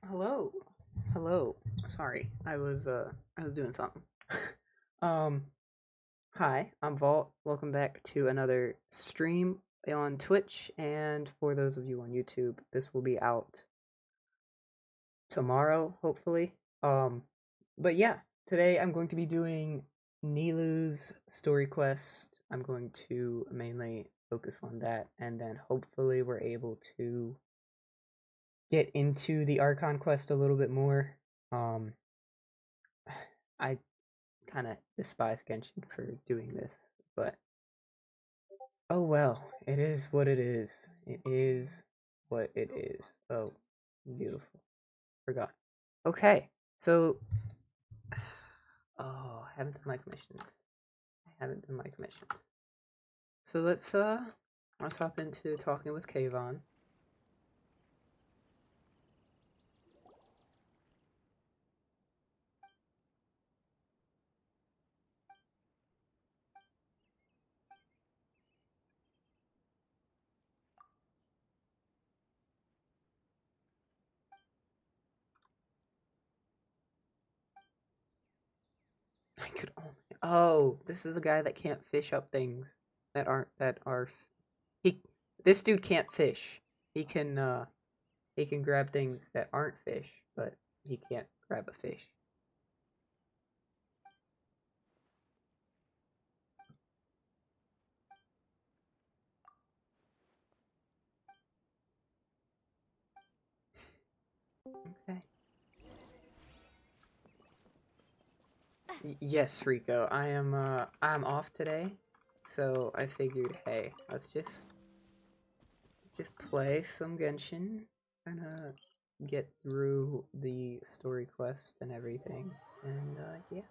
Hello. Hello. Sorry. I was doing something. um Hi, I'm Vault. Welcome back to another stream on Twitch, and for those of you on YouTube, this will be out tomorrow, hopefully. Um but yeah, today I'm going to be doing Nilou's story quest. I'm going to mainly focus on that, and then hopefully we're able to get into the Archon Quest a little bit more. Um I kind of despise Genshin for doing this, but oh well, it is what it is. It is what it is. Oh, beautiful. Forgot. Okay, so I haven't done my commissions. I haven't done my commissions. So let's hop into talking with Kayvon. I could only. Oh, this is the guy that can't fish up things that are. He. This dude can't fish. He can He can grab things that aren't fish, but he can't grab a fish. Okay. Yes, Rico. I'm off today, so I figured, hey, let's just play some Genshin, kind of get through the story quest and everything, and yeah,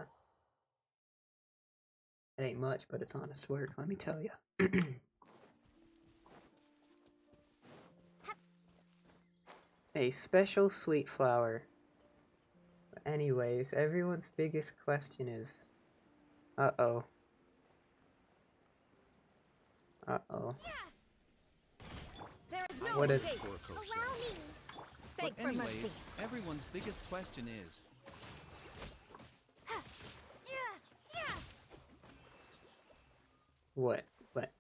it ain't much, but it's honest work. Let me tell you. A special sweet flower. Anyways, everyone's biggest question is, uh-oh, uh-oh. There is no What is escape. Allow me. Beg for mercy. Everyone's biggest question is, what? What?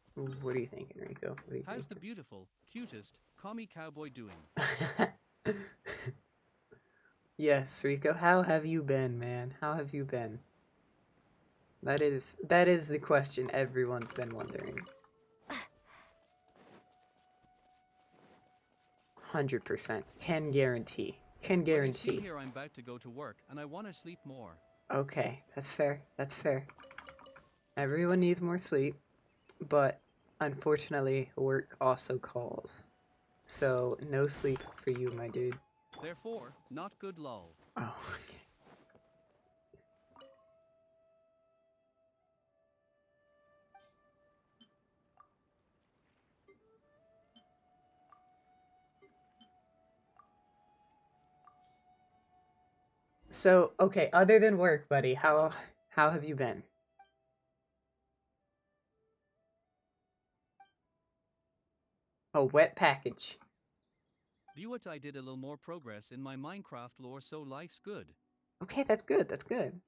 What are you thinking, Rico? What are you how's the beautiful, cutest, commie cowboy doing? thinking? Yes, Rico, how have you been, man? How have you been? That is the question everyone's been wondering. 100%. Can guarantee. Can Well, you see guarantee. here I'm about to go to work, and I want to sleep more. Okay, that's fair. That's fair. Everyone needs more sleep, but unfortunately, work also calls. So, no sleep for you, my dude. Therefore, not good lol. Oh, okay. So, okay, other than work, buddy, how have you been? A wet package. View it, I did a little more progress in my Minecraft lore, so life's good. Okay, that's good. That's good.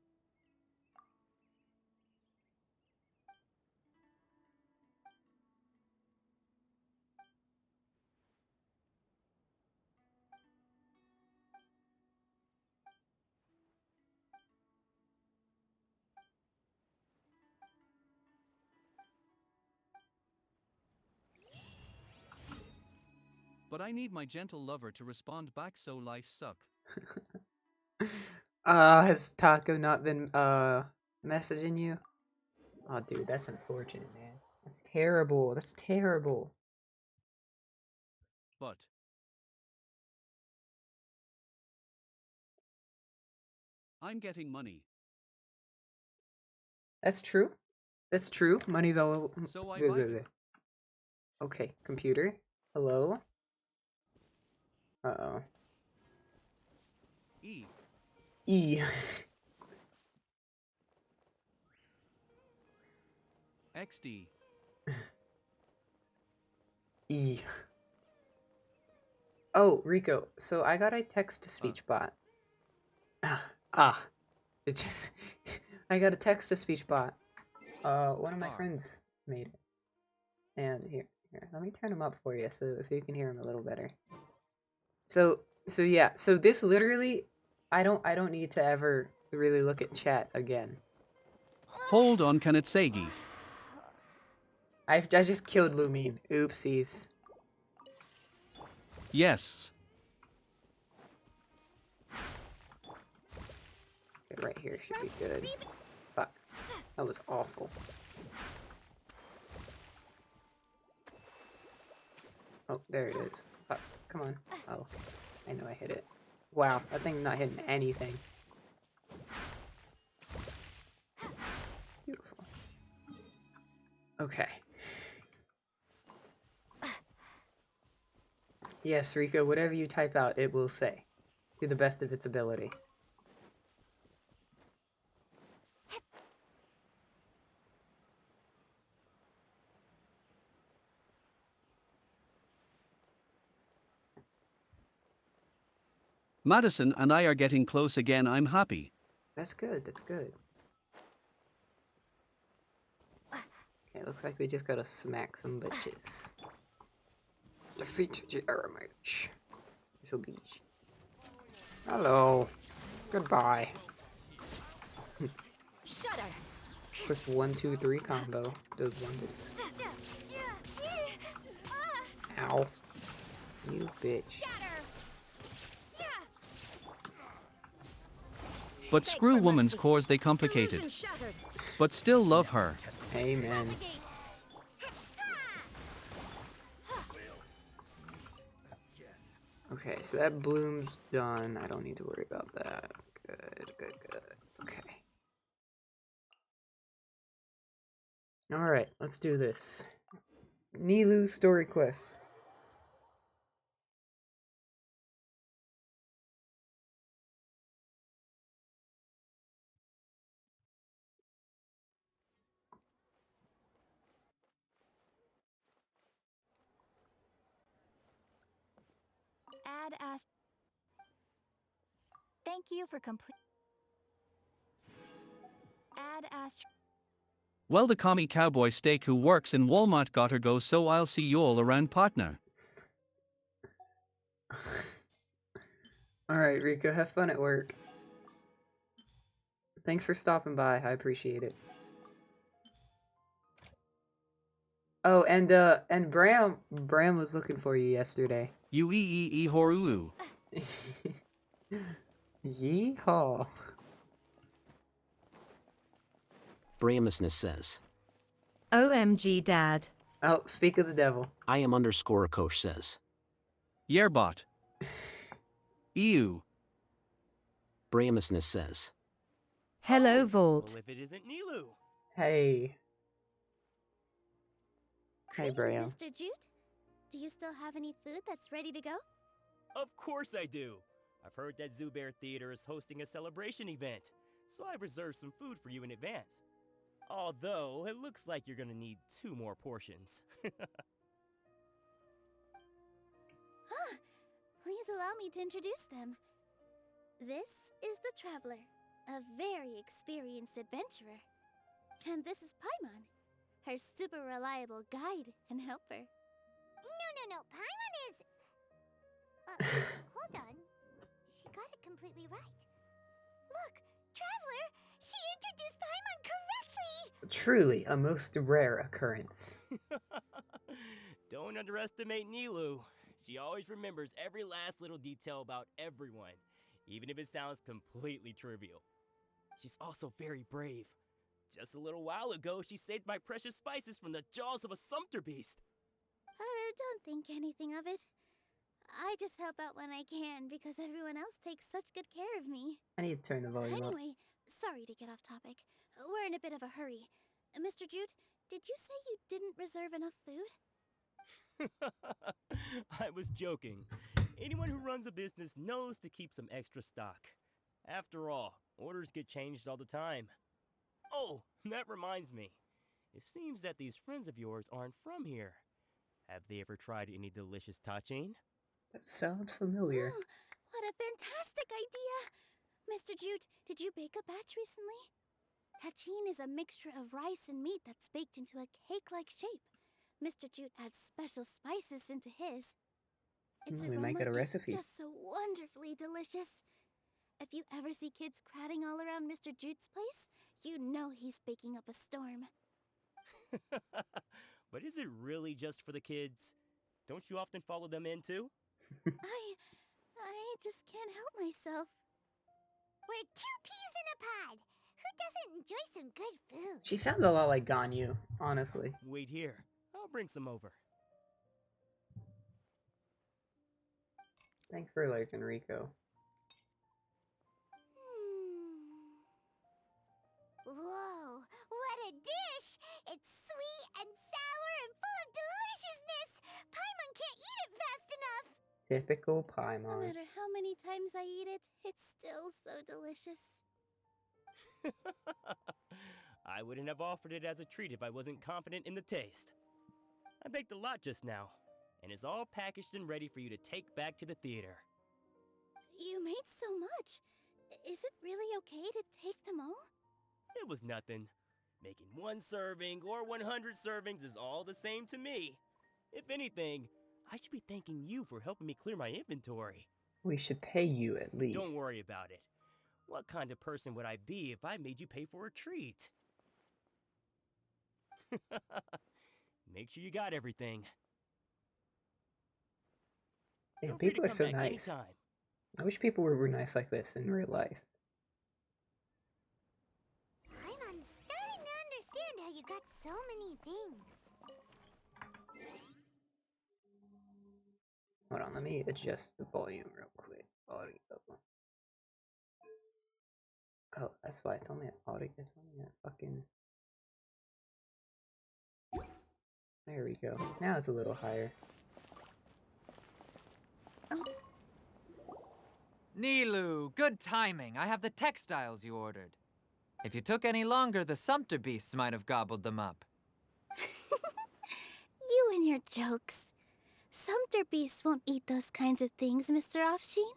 But I need my gentle lover to respond back, so life suck. Has Taco not been messaging you? Oh, dude, that's unfortunate, man. That's terrible. That's terrible. But I'm getting money, That's true. That's true. Money's all over. so I vibe it. Okay, computer. Hello. Uh-oh. E. E. XD. E. Oh, Rico, so I got a text-to-speech bot. Ah, it's just... I got a text-to-speech bot. One of my friends made it. And here, let me turn him up for you so you can hear him a little better. So yeah, so this literally, I don't need to ever really look at chat again. Hold on, Kanetsegi. I just killed Lumine. Oopsies. Yes. Okay, right here should be good. Fuck, that was awful. Oh, there it is. Fuck, come on. Oh, I know I hit it. Wow, that thing's not hitting anything. Beautiful. Okay. Yes, Rico, whatever you type out, it will say. To the best of its ability. Madison and I are getting close again. I'm happy. That's good, that's good. Okay, looks like we just gotta smack some bitches. Defeat the Aramage. This'll be easy. Hello. Goodbye. Shudder. Quick 1-2-3 combo. Does wonders. Ow. You bitch. But screw woman's cores, they complicated. But still love her. Amen. Okay, so that bloom's done. I don't need to worry about that. Good, good, good. Okay. Alright, let's do this. Nilou story quest. Add ast. Thank you for complete. Add ast. Well, the commie cowboy steak who works in Walmart got her go, so I'll see you all around, partner. Alright, Rico, have fun at work. Thanks for stopping by. I appreciate it. Oh, and Bram was looking for you yesterday. Horuu. Yeehaw. Bramusness says. OMG, Dad. Oh, speak of the devil. I am underscore coach says. Yerbot. EU. Bramusness says. Hello, Vault. Well, if it isn't Nilou. Hey. Hey, Greetings, Bram. Mr. Jute. Do you still have any food that's ready to go? Of course I do. I've heard that Zubair Theater is hosting a celebration event, so I reserved some food for you in advance. Although, it looks like you're gonna need 2 more portions. Please allow me to introduce them. This is the Traveler, a very experienced adventurer. And this is Paimon, her super reliable guide and helper. No, Paimon is... hold on. She got it completely right. Look, Traveler, she introduced Paimon correctly! Truly a most rare occurrence. Don't underestimate Nilou. She always remembers every last little detail about everyone, even if it sounds completely trivial. She's also very brave. Just a little while ago, she saved my precious spices from the jaws of a sumpter beast. Don't think anything of it. I just help out when I can because everyone else takes such good care of me. I need to turn the volume up. Anyway, sorry to get off topic. We're in a bit of a hurry. Mr. Jute, did you say you didn't reserve enough food? I was joking. Anyone who runs a business knows to keep some extra stock. After all, orders get changed all the time. Oh, that reminds me. It seems that these friends of yours aren't from here. Have they ever tried any delicious tachin? That sounds familiar. Oh, what a fantastic idea! Mr. Jute, did you bake a batch recently? Tachin is a mixture of rice and meat that's baked into a cake-like shape. Mr. Jute adds special spices into his. Its We might aroma get a is recipe. just so wonderfully delicious. If you ever see kids crowding all around Mr. Jute's place, you know he's baking up a storm. But is it really just for the kids? Don't you often follow them in too? I just can't help myself. We're two peas in a pod. Who doesn't enjoy some good food? She sounds a lot like Ganyu, honestly. Wait here. I'll bring some over. Thanks for like Enrico. Whoa, what a dish! It's sweet and sour and full of deliciousness! Paimon can't eat it fast enough! Typical No Paimon. matter how many times I eat it, it's still so delicious. I wouldn't have offered it as a treat if I wasn't confident in the taste. I baked a lot just now, and it's all packaged and ready for you to take back to the theater. You made so much. Is it really okay to take them all? It was nothing. Making 1 serving or 100 servings is all the same to me. If anything, I should be thanking you for helping me clear my inventory. We should pay you at least. Don't worry about it. What kind of person would I be if I made you pay for a treat? Make sure you got everything. Yeah, Feel free to people are come so back nice. anytime. I wish people were nice like this in real life. I'm starting to understand how you got so many things. Hold on, let me adjust the volume real quick. Audio. Oh, that's why it's only an audio. It's only a fucking. There we go. Now it's a little higher. Nilou, good timing. I have the textiles you ordered. If you took any longer, the Sumpter beasts might have gobbled them up. You and your jokes. Sumpter beasts won't eat those kinds of things, Mr. Offsheen.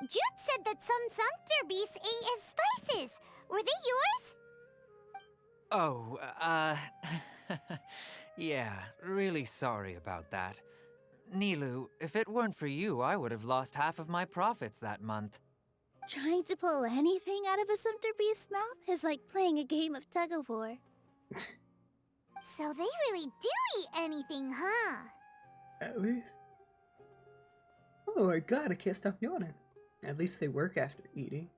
Jude said that some Sumpter beasts ate his spices. Were they yours? Oh, yeah, really sorry about that. Nilou, if it weren't for you, I would have lost half of my profits that month. Trying to pull anything out of a Sumpter beast's mouth is like playing a game of tug-of-war. So they really do eat anything, huh? At least. Oh my god, I can't stop yawning. At least they work after eating.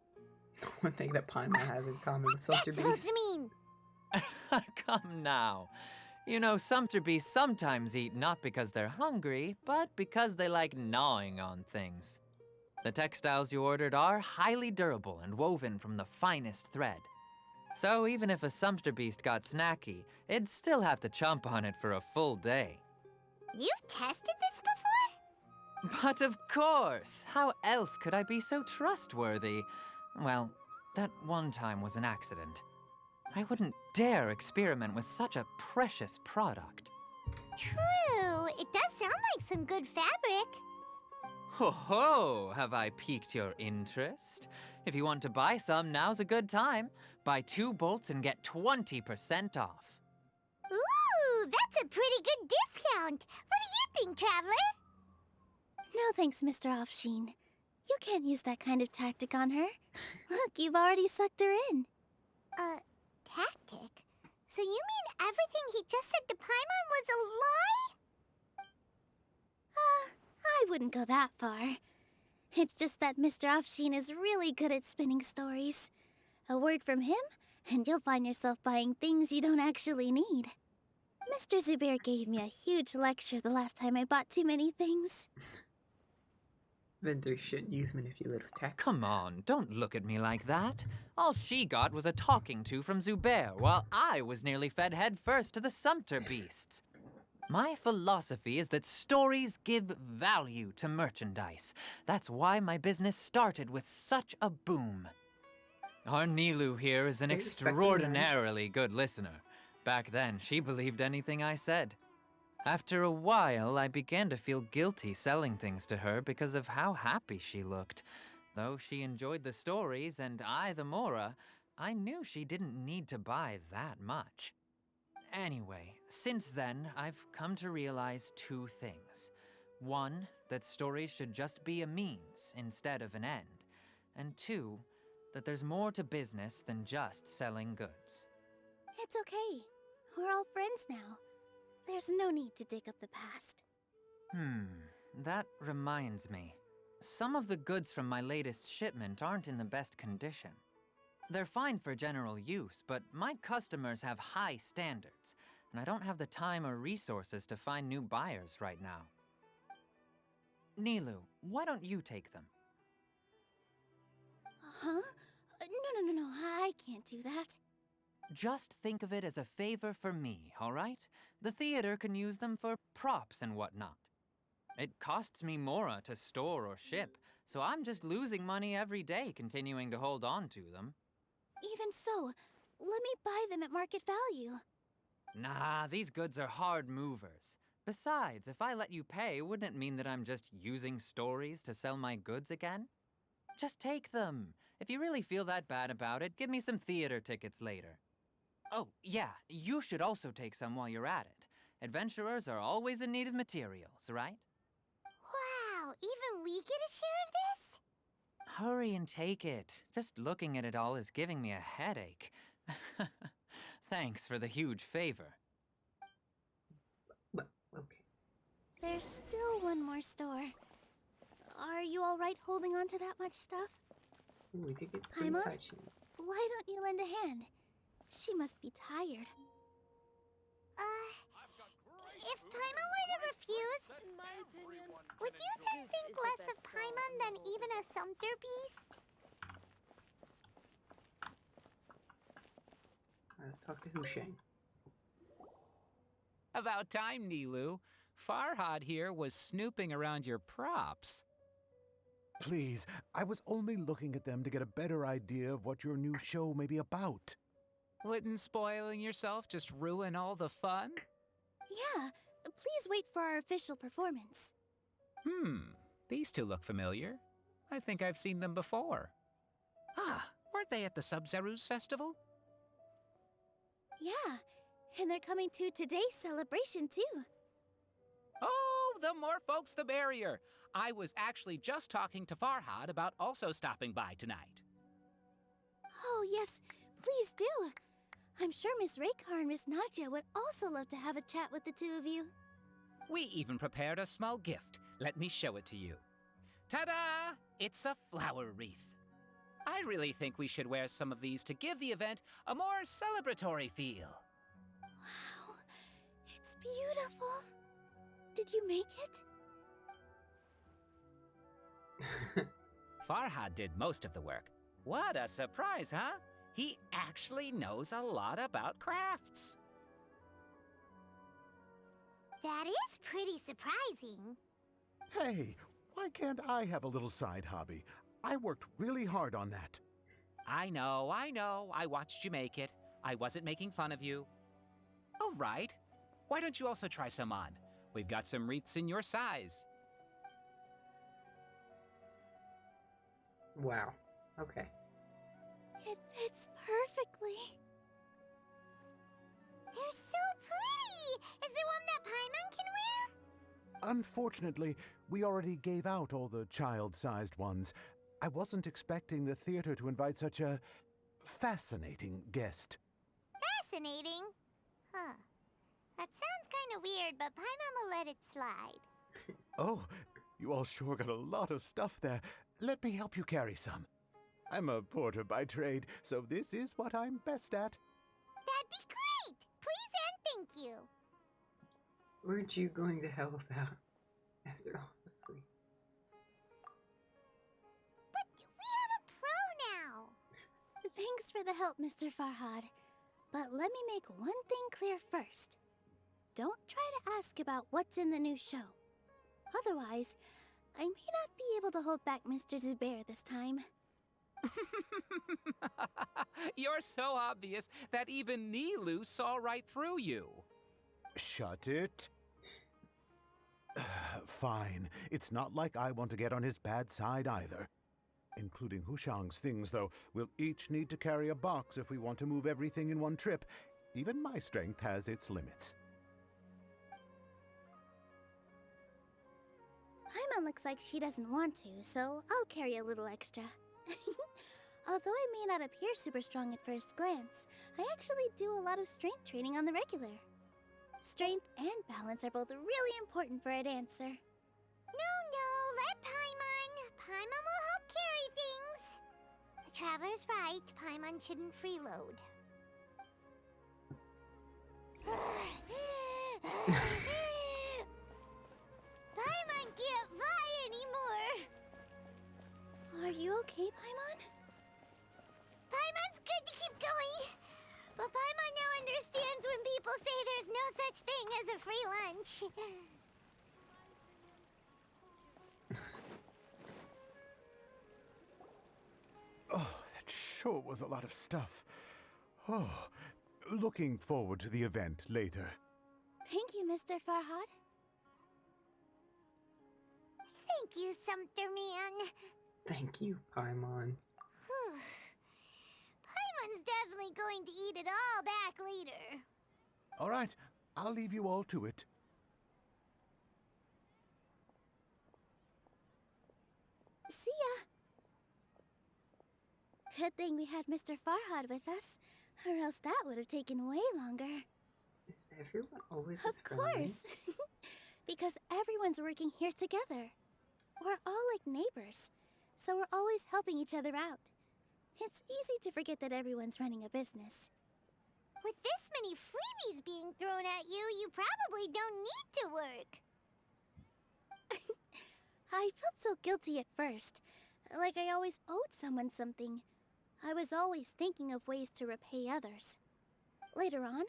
One thing that Paimon has in common with What's Sumpter that supposed beasts. to mean? Come now. You know, Sumpter beasts sometimes eat not because they're hungry, but because they like gnawing on things. The textiles you ordered are highly durable and woven from the finest thread. So even if a Sumpter beast got snacky, it'd still have to chomp on it for a full day. You've tested this before? But of course! How else could I be so trustworthy? Well, that one time was an accident. I wouldn't dare experiment with such a precious product. True. It does sound like some good fabric. Ho ho! Have I piqued your interest? If you want to buy some, now's a good time. Buy 2 bolts and get 20% off. Ooh, that's a pretty good discount. What do you think, Traveler? No thanks, Mr. Offsheen. You can't use that kind of tactic on her. Look, you've already sucked her in. Tactic? So you mean everything he just said to Paimon was a lie? I wouldn't go that far. It's just that Mr. Offsheen is really good at spinning stories. A word from him, and you'll find yourself buying things you don't actually need. Mr. Zubair gave me a huge lecture the last time I bought too many things. Vendors shouldn't use manipulative tactics. Come on, don't look at me like that. All she got was a talking to from Zubair, while I was nearly fed headfirst to the Sumpter beasts. My philosophy is that stories give value to merchandise. That's why my business started with such a boom. Our Nilou here is an They respect the man. extraordinarily good listener. Back then, she believed anything I said. After a while, I began to feel guilty selling things to her because of how happy she looked. Though she enjoyed the stories and I the Mora, I knew she didn't need to buy that much. Anyway, since then, I've come to realize two things. One, that stories should just be a means instead of an end. And two, that there's more to business than just selling goods. It's okay. We're all friends now. There's no need to dig up the past. That reminds me. Some of the goods from my latest shipment aren't in the best condition. They're fine for general use, but my customers have high standards, and I don't have the time or resources to find new buyers right now. Nilou, why don't you take them? Huh? No, I can't do that. Just think of it as a favor for me, all right? The theater can use them for props and whatnot. It costs me Mora to store or ship, so I'm just losing money every day continuing to hold on to them. Even so, let me buy them at market value. Nah, these goods are hard movers. Besides, if I let you pay, wouldn't it mean that I'm just using stories to sell my goods again? Just take them. If you really feel that bad about it, give me some theater tickets later. Oh, yeah, you should also take some while you're at it. Adventurers are always in need of materials, right? Wow, even we get a share of this? Hurry and take it. Just looking at it all is giving me a headache. Thanks for the huge favor. Well, okay. There's still one more store. Are you alright holding on to that much stuff? Ooh, we did get pretty Paimon? touchy. Why don't you lend a hand? She must be tired. If Paimon were to refuse, would you then think less of Paimon than even a sumpter beast? Let's talk to Husheng. About time, Nilou. Farhad here was snooping around your props. Please, I was only looking at them to get a better idea of what your new show may be about. Wouldn't spoiling yourself just ruin all the fun? Yeah, please wait for our official performance. These two look familiar. I think I've seen them before. Ah, weren't they at the Sub-Zerus festival? Yeah, and they're coming to today's celebration too. Oh, the more folks the merrier. I was actually just talking to Farhad about also stopping by tonight. Oh yes, please do. I'm sure Miss Raykar and Miss Nadja would also love to have a chat with the two of you. We even prepared a small gift. Let me show it to you. Ta-da! It's a flower wreath. I really think we should wear some of these to give the event a more celebratory feel. Wow, it's beautiful. Did you make it? Farhad did most of the work. What a surprise, huh? He actually knows a lot about crafts. That is pretty surprising. Hey, why can't I have a little side hobby? I worked really hard on that. I know. I watched you make it. I wasn't making fun of you. All right. Why don't you also try some on? We've got some wreaths in your size. Wow. Okay. It fits perfectly. They're so pretty! Is there one that Paimon can wear? Unfortunately, we already gave out all the child-sized ones. I wasn't expecting the theater to invite such a fascinating guest. Fascinating. Huh. That sounds kind of weird, but Paimon will let it slide. Oh, you all sure got a lot of stuff there. Let me help you carry some. I'm a porter by trade, so this is what I'm best at. That'd be great! Please and thank you. Weren't you going to help out after all? But we have a pro now. Thanks for the help, Mr. Farhad. But let me make one thing clear first. Don't try to ask about what's in the new show. Otherwise, I may not be able to hold back Mr. Zubair this time. You're so obvious that even Nilou saw right through you. Shut it. Fine. It's not like I want to get on his bad side either. Including Hushang's things, though, we'll each need to carry a box if we want to move everything in one trip. Even my strength has its limits. Paimon looks like she doesn't want to, so I'll carry a little extra. Although I may not appear super strong at first glance, I actually do a lot of strength training on the regular. Strength and balance are both really important for a dancer. No, let Paimon. Paimon will help carry things. The Traveler's right. Paimon shouldn't freeload. Paimon can't fly anymore. Are you okay, Paimon? Paimon's good to keep going. But Paimon now understands when people say there's no such thing as a free lunch. Oh, that sure was a lot of stuff. Oh, looking forward to the event later. Thank you, Mr. Farhad. Thank you, Sumpter Man. Thank you, Paimon. Paimon's definitely going to eat it all back later. All right, I'll leave you all to it. See ya. Good thing we had Mr. Farhad with us, or else that would have taken way longer. Is everyone always Of as friendly? course. Because everyone's working here together. We're all like neighbors, so we're always helping each other out. It's easy to forget that everyone's running a business. With this many freebies being thrown at you, you probably don't need to work. I felt so guilty at first, like I always owed someone something. I was always thinking of ways to repay others. Later on,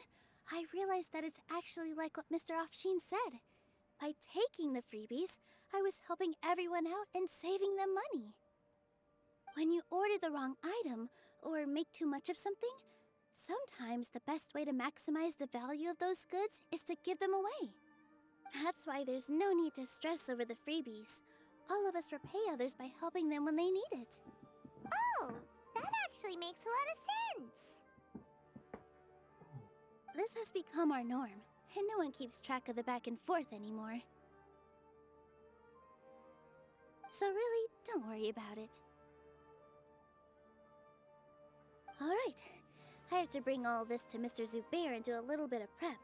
I realized that it's actually like what Mr. Afshin said. By taking the freebies, I was helping everyone out and saving them money. When you order the wrong item, or make too much of something, sometimes the best way to maximize the value of those goods is to give them away. That's why there's no need to stress over the freebies. All of us repay others by helping them when they need it. Oh, that actually makes a lot of sense. This has become our norm, and no one keeps track of the back and forth anymore. So really, don't worry about it. Alright, I have to bring all this to Mr. Zubair and do a little bit of prep.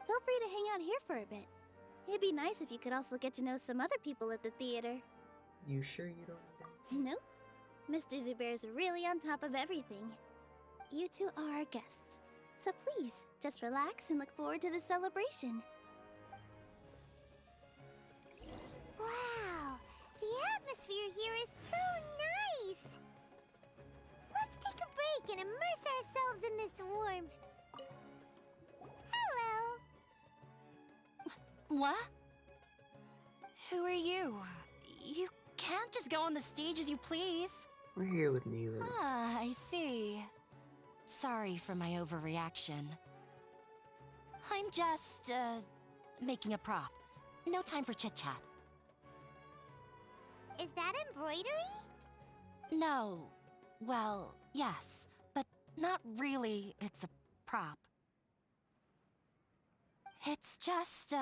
Feel free to hang out here for a bit. It'd be nice if you could also get to know some other people at the theater. You sure you don't need Nope. Mr. Zubair's really on top of everything. You two are our guests, so please, just relax and look forward to the celebration. Wow, the atmosphere here is so nice. Let's take a break and immerse ourselves in this warmth. Hello. What? Who are you? You can't just go on the stage as you please. We're here with Nilou. Ah, I see. Sorry for my overreaction. I'm just, making a prop. No time for chit-chat. Is that embroidery? No. Well, yes, but not really. It's a prop. It's just,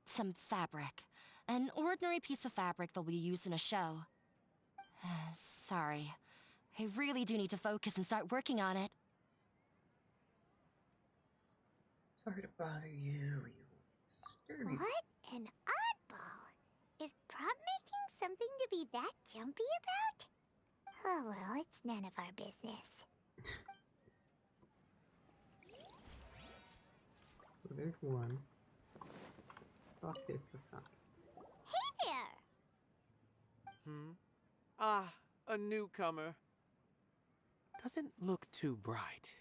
some fabric. An ordinary piece of fabric that'll be used in a show. Sorry. I really do need to focus and start working on it. Sorry to bother you, sturdy. What an oddball. Is prop making something to be that jumpy about? Oh well, it's none of our business. Well, there's one. I'll take the sign. Hey there! Ah, a newcomer. Doesn't look too bright.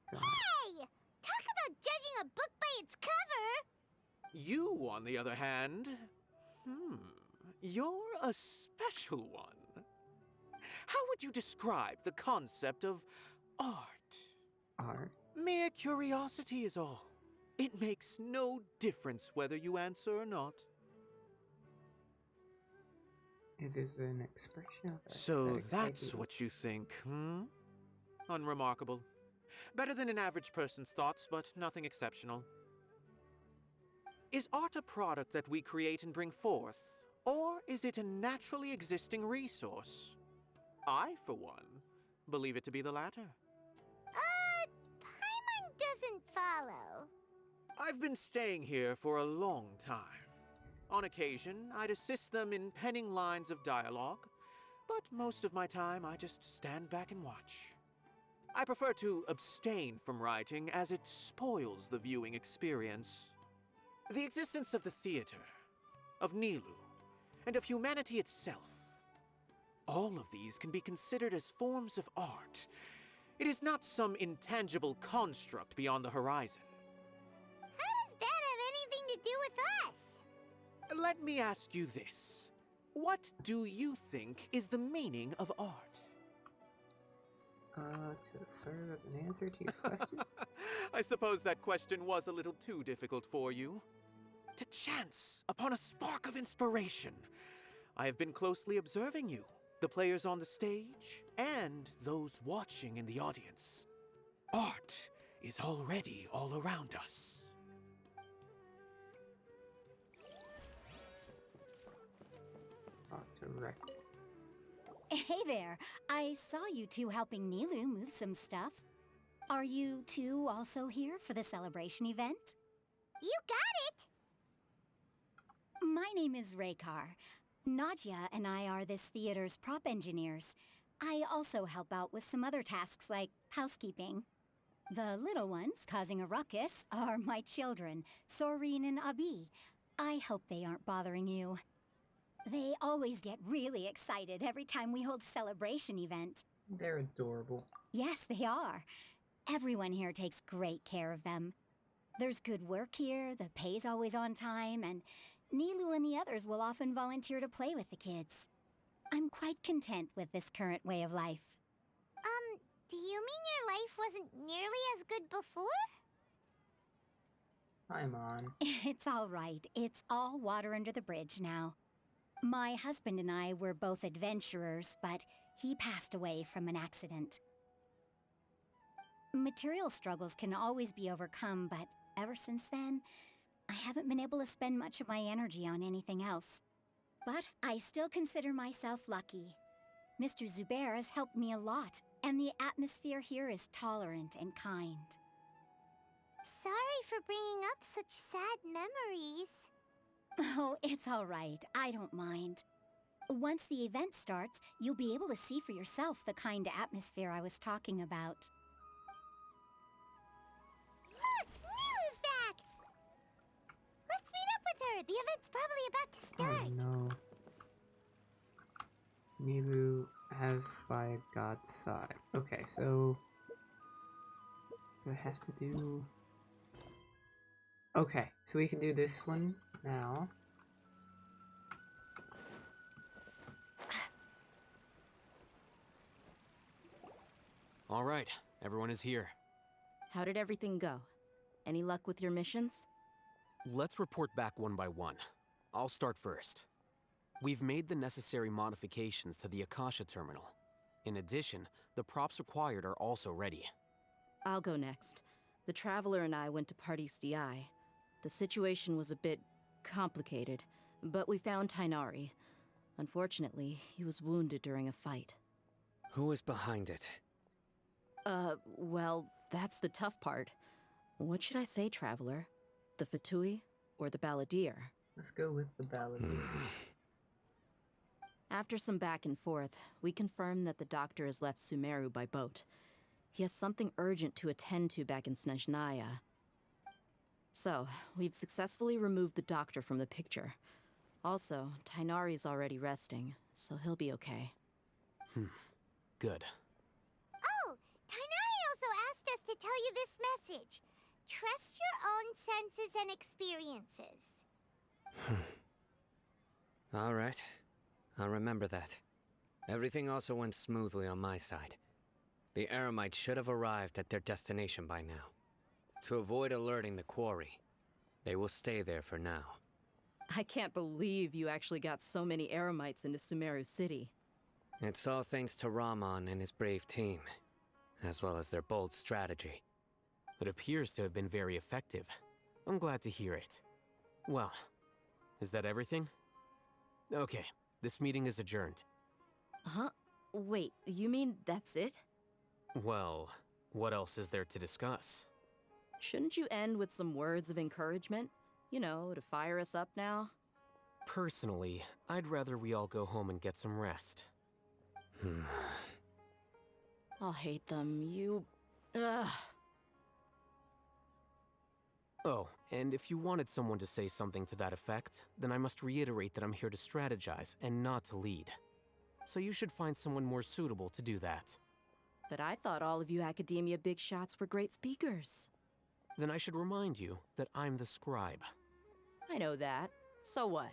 God. Hey! Talk about judging a book by its cover! You, on the other hand, you're a special one. How would you describe the concept of art? Art? Mere curiosity is all. It makes no difference whether you answer or not. It is an expression of So aesthetic that's ideal. what you think, hmm? Unremarkable. Better than an average person's thoughts, but nothing exceptional. Is art a product that we create and bring forth, or is it a naturally existing resource? I, for one, believe it to be the latter. Paimon doesn't follow. I've been staying here for a long time. On occasion, I'd assist them in penning lines of dialogue, but most of my time I just stand back and watch. I prefer to abstain from writing as it spoils the viewing experience. The existence of the theater, of Nilou, and of humanity itself. All of these can be considered as forms of art. It is not some intangible construct beyond the horizon. How does that have anything to do with us? Let me ask you this. What do you think is the meaning of art? To serve as an answer to your question? I suppose that question was a little too difficult for you. To chance upon a spark of inspiration. I have been closely observing you, the players on the stage, and those watching in the audience. Art is already all around us. Direct. Hey there, I saw you two helping Nilou move some stuff. Are you two also here for the celebration event? You got it! My name is Raykar. Nadia and I are this theater's prop engineers. I also help out with some other tasks like housekeeping. The little ones causing a ruckus are my children, Soreen and Abi. I hope they aren't bothering you. They always get really excited every time we hold a celebration event. They're adorable. Yes, they are. Everyone here takes great care of them. There's good work here, the pay's always on time, and Nilou and the others will often volunteer to play with the kids. I'm quite content with this current way of life. Do you mean your life wasn't nearly as good before? I'm on. It's all right. It's all water under the bridge now. My husband and I were both adventurers, but he passed away from an accident. Material struggles can always be overcome, but ever since then, I haven't been able to spend much of my energy on anything else. But I still consider myself lucky. Mr. Zubair has helped me a lot, and the atmosphere here is tolerant and kind. Sorry for bringing up such sad memories. Oh, it's all right. I don't mind. Once the event starts, you'll be able to see for yourself the kind of atmosphere I was talking about. Look! Nilou's back! Let's meet up with her! The event's probably about to start! Oh no. Nilou has by God's side. Okay, so... what do I have to do? Okay, so we can do this one now. All right, everyone is here. How did everything go? Any luck with your missions? Let's report back one by one. I'll start first. We've made the necessary modifications to the Akasha terminal. In addition, the props required are also ready. I'll go next. The Traveler and I went to Party's DI. The situation was a bit complicated, but we found Tainari. Unfortunately, he was wounded during a fight. Who is behind it? Well, that's the tough part. What should I say, Traveler? The Fatui or the Balladeer? Let's go with the Balladeer. After some back and forth, we confirmed that the doctor has left Sumeru by boat. He has something urgent to attend to back in Snezhnaya. So, we've successfully removed the doctor from the picture. Also, Tainari's already resting, so he'll be okay. Good. Oh! Tainari also asked us to tell you this message. Trust your own senses and experiences. All right. I'll remember that. Everything also went smoothly on my side. The Eremites should have arrived at their destination by now. To avoid alerting the quarry, they will stay there for now. I can't believe you actually got so many Eremites into Sumeru City. It's all thanks to Rahman and his brave team, as well as their bold strategy. It appears to have been very effective. I'm glad to hear it. Well, is that everything? Okay, this meeting is adjourned. Huh? Wait, you mean that's it? Well, what else is there to discuss? Shouldn't you end with some words of encouragement? You know, to fire us up now? Personally, I'd rather we all go home and get some rest. I'll hate them, you... Ugh. Oh, and if you wanted someone to say something to that effect, then I must reiterate that I'm here to strategize and not to lead. So you should find someone more suitable to do that. But I thought all of you Academia big shots were great speakers. Then I should remind you that I'm the scribe. I know that. So what?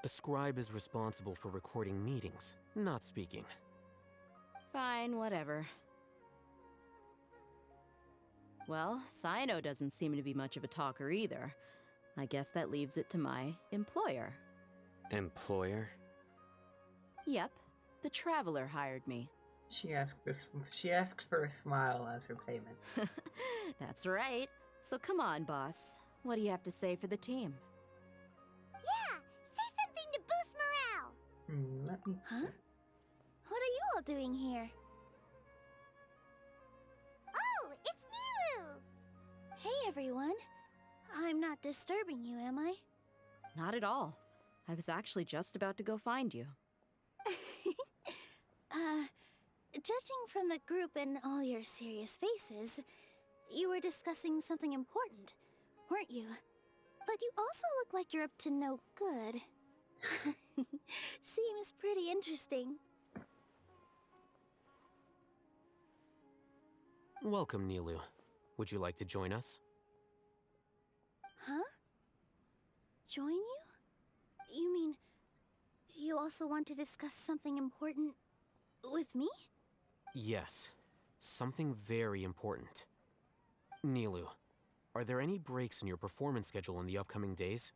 A scribe is responsible for recording meetings, not speaking. Fine, whatever. Well, Cyno doesn't seem to be much of a talker either. I guess that leaves it to my employer. Employer? Yep, the Traveler hired me. She asked for a smile as her payment. That's right. So come on, boss. What do you have to say for the team? Yeah, say something to boost morale. Let me... Huh? What are you all doing here? Oh, it's Nilou! Hey, everyone. I'm not disturbing you, am I? Not at all. I was actually just about to go find you. Judging from the group and all your serious faces, you were discussing something important, weren't you? But you also look like you're up to no good. Seems pretty interesting. Welcome, Nilou. Would you like to join us? Huh? Join you? You mean, you also want to discuss something important with me? Yes, something very important. Nilou, are there any breaks in your performance schedule in the upcoming days?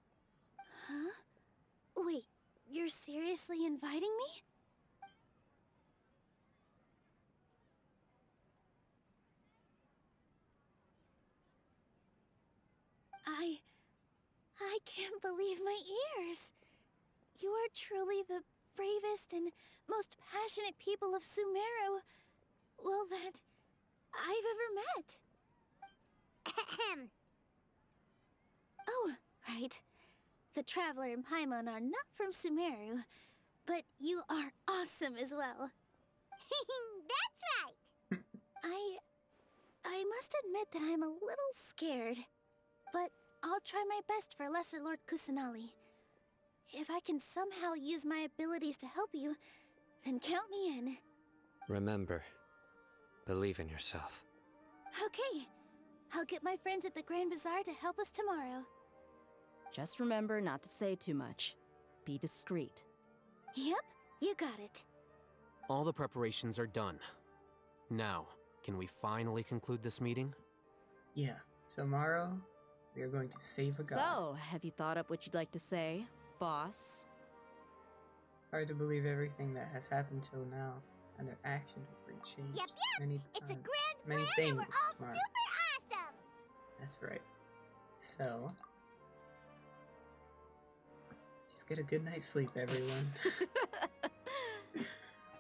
Huh? Wait, you're seriously inviting me? I can't believe my ears. You are truly the bravest and most passionate people of Sumeru, well, that I've ever met. Ahem. Oh, right. The Traveler and Paimon are not from Sumeru, but you are awesome as well. That's right. I must admit that I'm a little scared, but I'll try my best for Lesser Lord Kusanali. If I can somehow use my abilities to help you, then count me in. Remember, believe in yourself. Okay, I'll get my friends at the Grand Bazaar to help us tomorrow. Just remember not to say too much. Be discreet. Yep, you got it. All the preparations are done. Now, can we finally conclude this meeting? Yeah, tomorrow we are going to save a god. So, have you thought up what you'd like to say, boss? It's hard to believe everything that has happened till now, and their actions will bring change. Yep. It's a grand many plan things and we're all tomorrow. super awesome! That's right. So, just get a good night's sleep, everyone.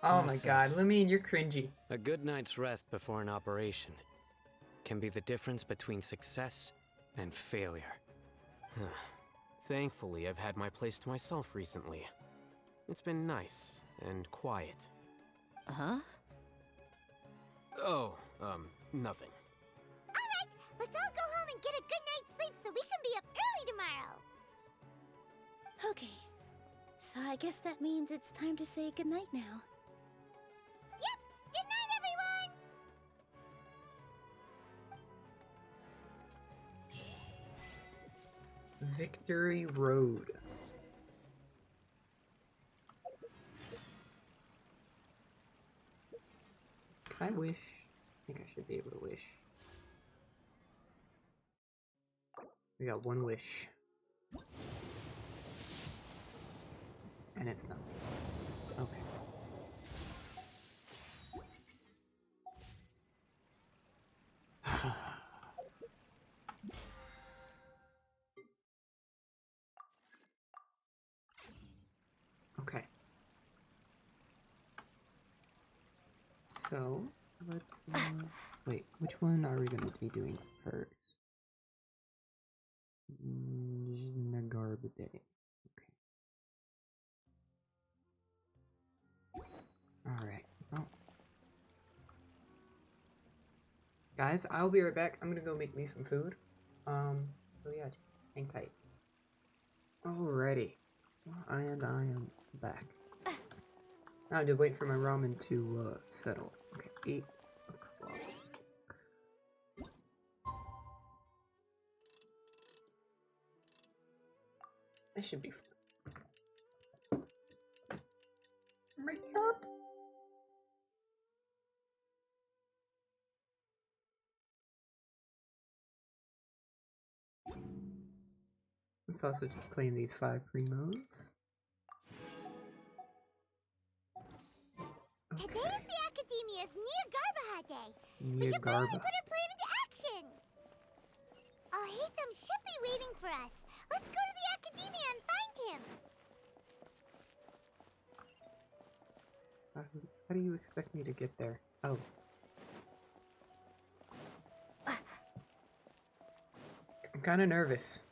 Oh Well my said. god, Lamine, you're cringy. A good night's rest before an operation can be the difference between success and failure. Thankfully, I've had my place to myself recently. It's been nice and quiet. Huh? Oh, nothing. Alright, let's all go home and get a good night's sleep so we can be up early tomorrow! Okay, so I guess that means it's time to say goodnight now. Yep! Good night, everyone! Victory Road. Can I wish? I think I should be able to wish. We got one wish. And it's not. Okay. Okay. So, let's wait, which one are we going to be doing first? Nagarba Day. Okay. Alright. Well. Guys, I'll be right back. I'm gonna go make me some food. So yeah, just hang tight. Alrighty. And I am back. Now I did wait for my ramen to settle. Okay, 8 o'clock. This should be fun. My cup. Let's also just play in these 5 primos. Today is the Academia's Nilou Day. We can Nilou. finally put our plan into action. Alhaitham should be waiting for us. Let's go to the Academia and find him. How do you expect me to get there? Oh. I'm kind of nervous.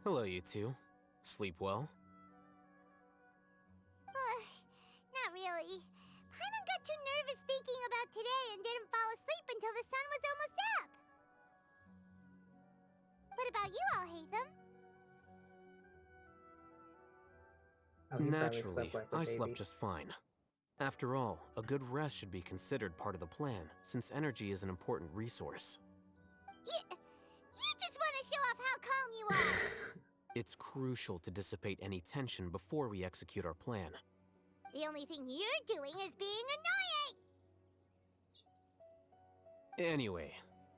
Hello, you two. Sleep well? Not really. Paimon got too nervous thinking about today and didn't fall asleep until the sun was almost up. What about you, Alhaitham? Oh, you probably Naturally, slept like a I baby. slept just fine. After all, a good rest should be considered part of the plan, since energy is an important resource. You just want to show off how calm you are. It's crucial to dissipate any tension before we execute our plan. The only thing you're doing is being annoying. Anyway,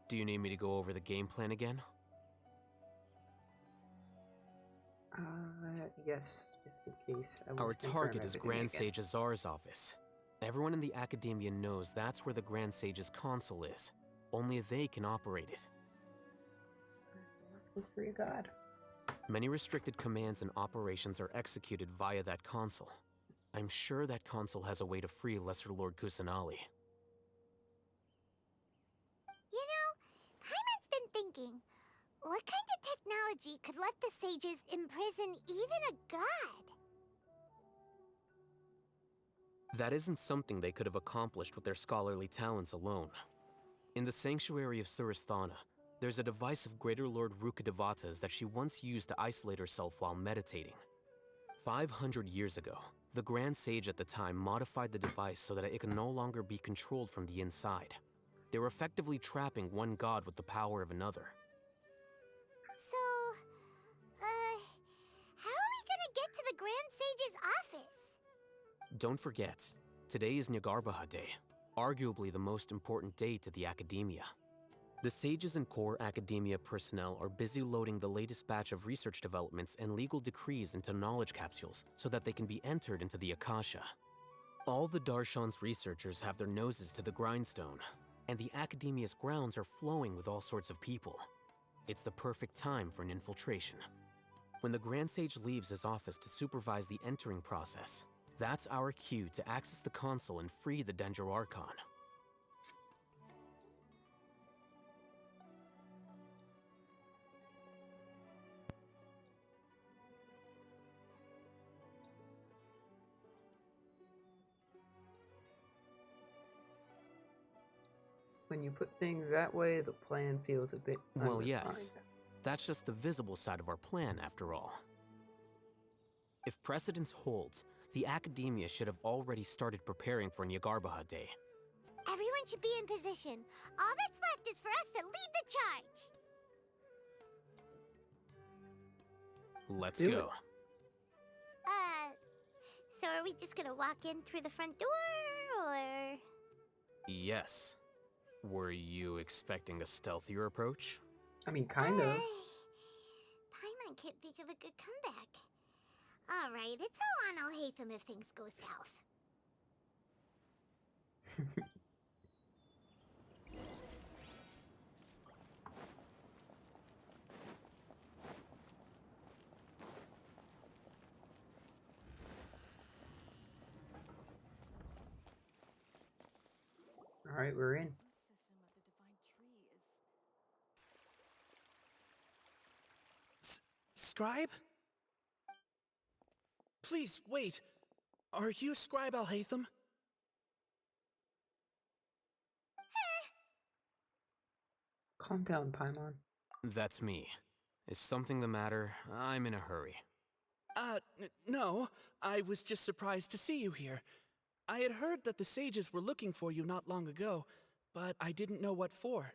do you need me to go over the game plan again? Yes, just in case. I want Our to confirm target is everything Grand again. Sage Azar's office. Everyone in the Academia knows that's where the Grand Sage's console is. Only they can operate it. Good for you, God. Many restricted commands and operations are executed via that console. I'm sure that console has a way to free Lesser Lord Kusanali. You know, Paimon's been thinking, what kind of technology could let the sages imprison even a god? That isn't something they could have accomplished with their scholarly talents alone. In the Sanctuary of Suristhana, there's a device of Greater Lord Rukkhadevata's that she once used to isolate herself while meditating. 500 years ago, the Grand Sage at the time modified the device so that it could no longer be controlled from the inside. They were effectively trapping one god with the power of another. So, how are we gonna get to the Grand Sage's office? Don't forget, today is Nagarbaha Day, arguably the most important day to the Academia. The sages and core Academia personnel are busy loading the latest batch of research developments and legal decrees into knowledge capsules so that they can be entered into the Akasha. All the Darshan's researchers have their noses to the grindstone, and the Academia's grounds are flowing with all sorts of people. It's the perfect time for an infiltration. When the Grand Sage leaves his office to supervise the entering process, that's our cue to access the console and free the Dendro Archon. When you put things that way, the plan feels a bit Well, unrefined. yes. That's just the visible side of our plan, after all. If precedence holds, the Academia should have already started preparing for Nagarbaha Day. Everyone should be in position. All that's left is for us to lead the charge. Let's do go. it. So are we just gonna walk in through the front door, or? Yes. Were you expecting a stealthier approach? I mean, kind of. Paimon can't think of a good comeback. Alright, it's all on Alhaitham if things go south. All right, we're in. Scribe? Please, wait. Are you Scribe Alhaitham? Calm down, Paimon. That's me. Is something the matter? I'm in a hurry. No. I was just surprised to see you here. I had heard that the sages were looking for you not long ago, but I didn't know what for.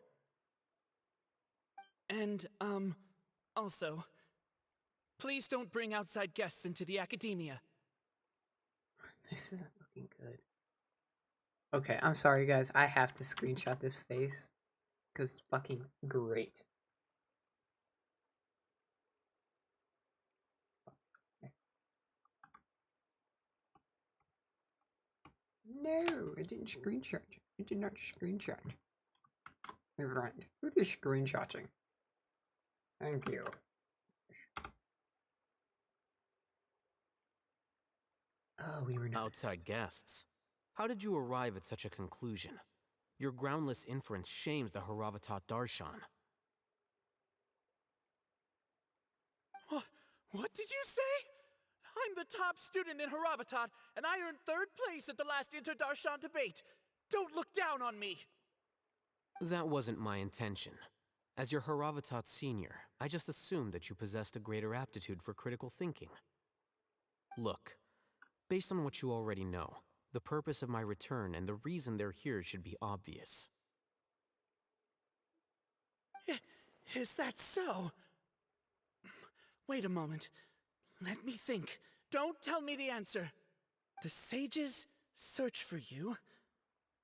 And, also, please don't bring outside guests into the academia. This isn't looking good. Okay, I'm sorry, guys. I have to screenshot this face because it's fucking great. No, I didn't screenshot. I did not screenshot. Right. Who is screenshotting? Thank you. Oh, we were nervous. Outside guests. How did you arrive at such a conclusion? Your groundless inference shames the Haravatat Darshan. What did you say? I'm the top student in Haravatat, and I earned 3rd place at the last Inter-Darshan debate. Don't look down on me! That wasn't my intention. As your Haravatat senior, I just assumed that you possessed a greater aptitude for critical thinking. Look, based on what you already know, the purpose of my return and the reason they're here should be obvious. Is that so? Wait a moment. Let me think. Don't tell me the answer. The sages search for you.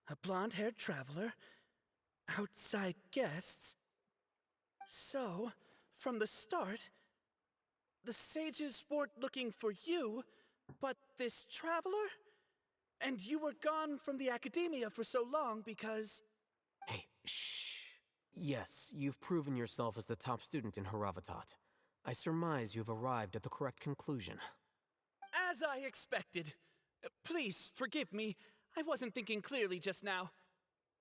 A blonde-haired traveler. Outside guests. So, from the start, the sages weren't looking for you, but this traveler? And you were gone from the academia for so long because... Hey, shh. Yes, you've proven yourself as the top student in Haravatat. I surmise you've arrived at the correct conclusion. As I expected. Please, forgive me. I wasn't thinking clearly just now.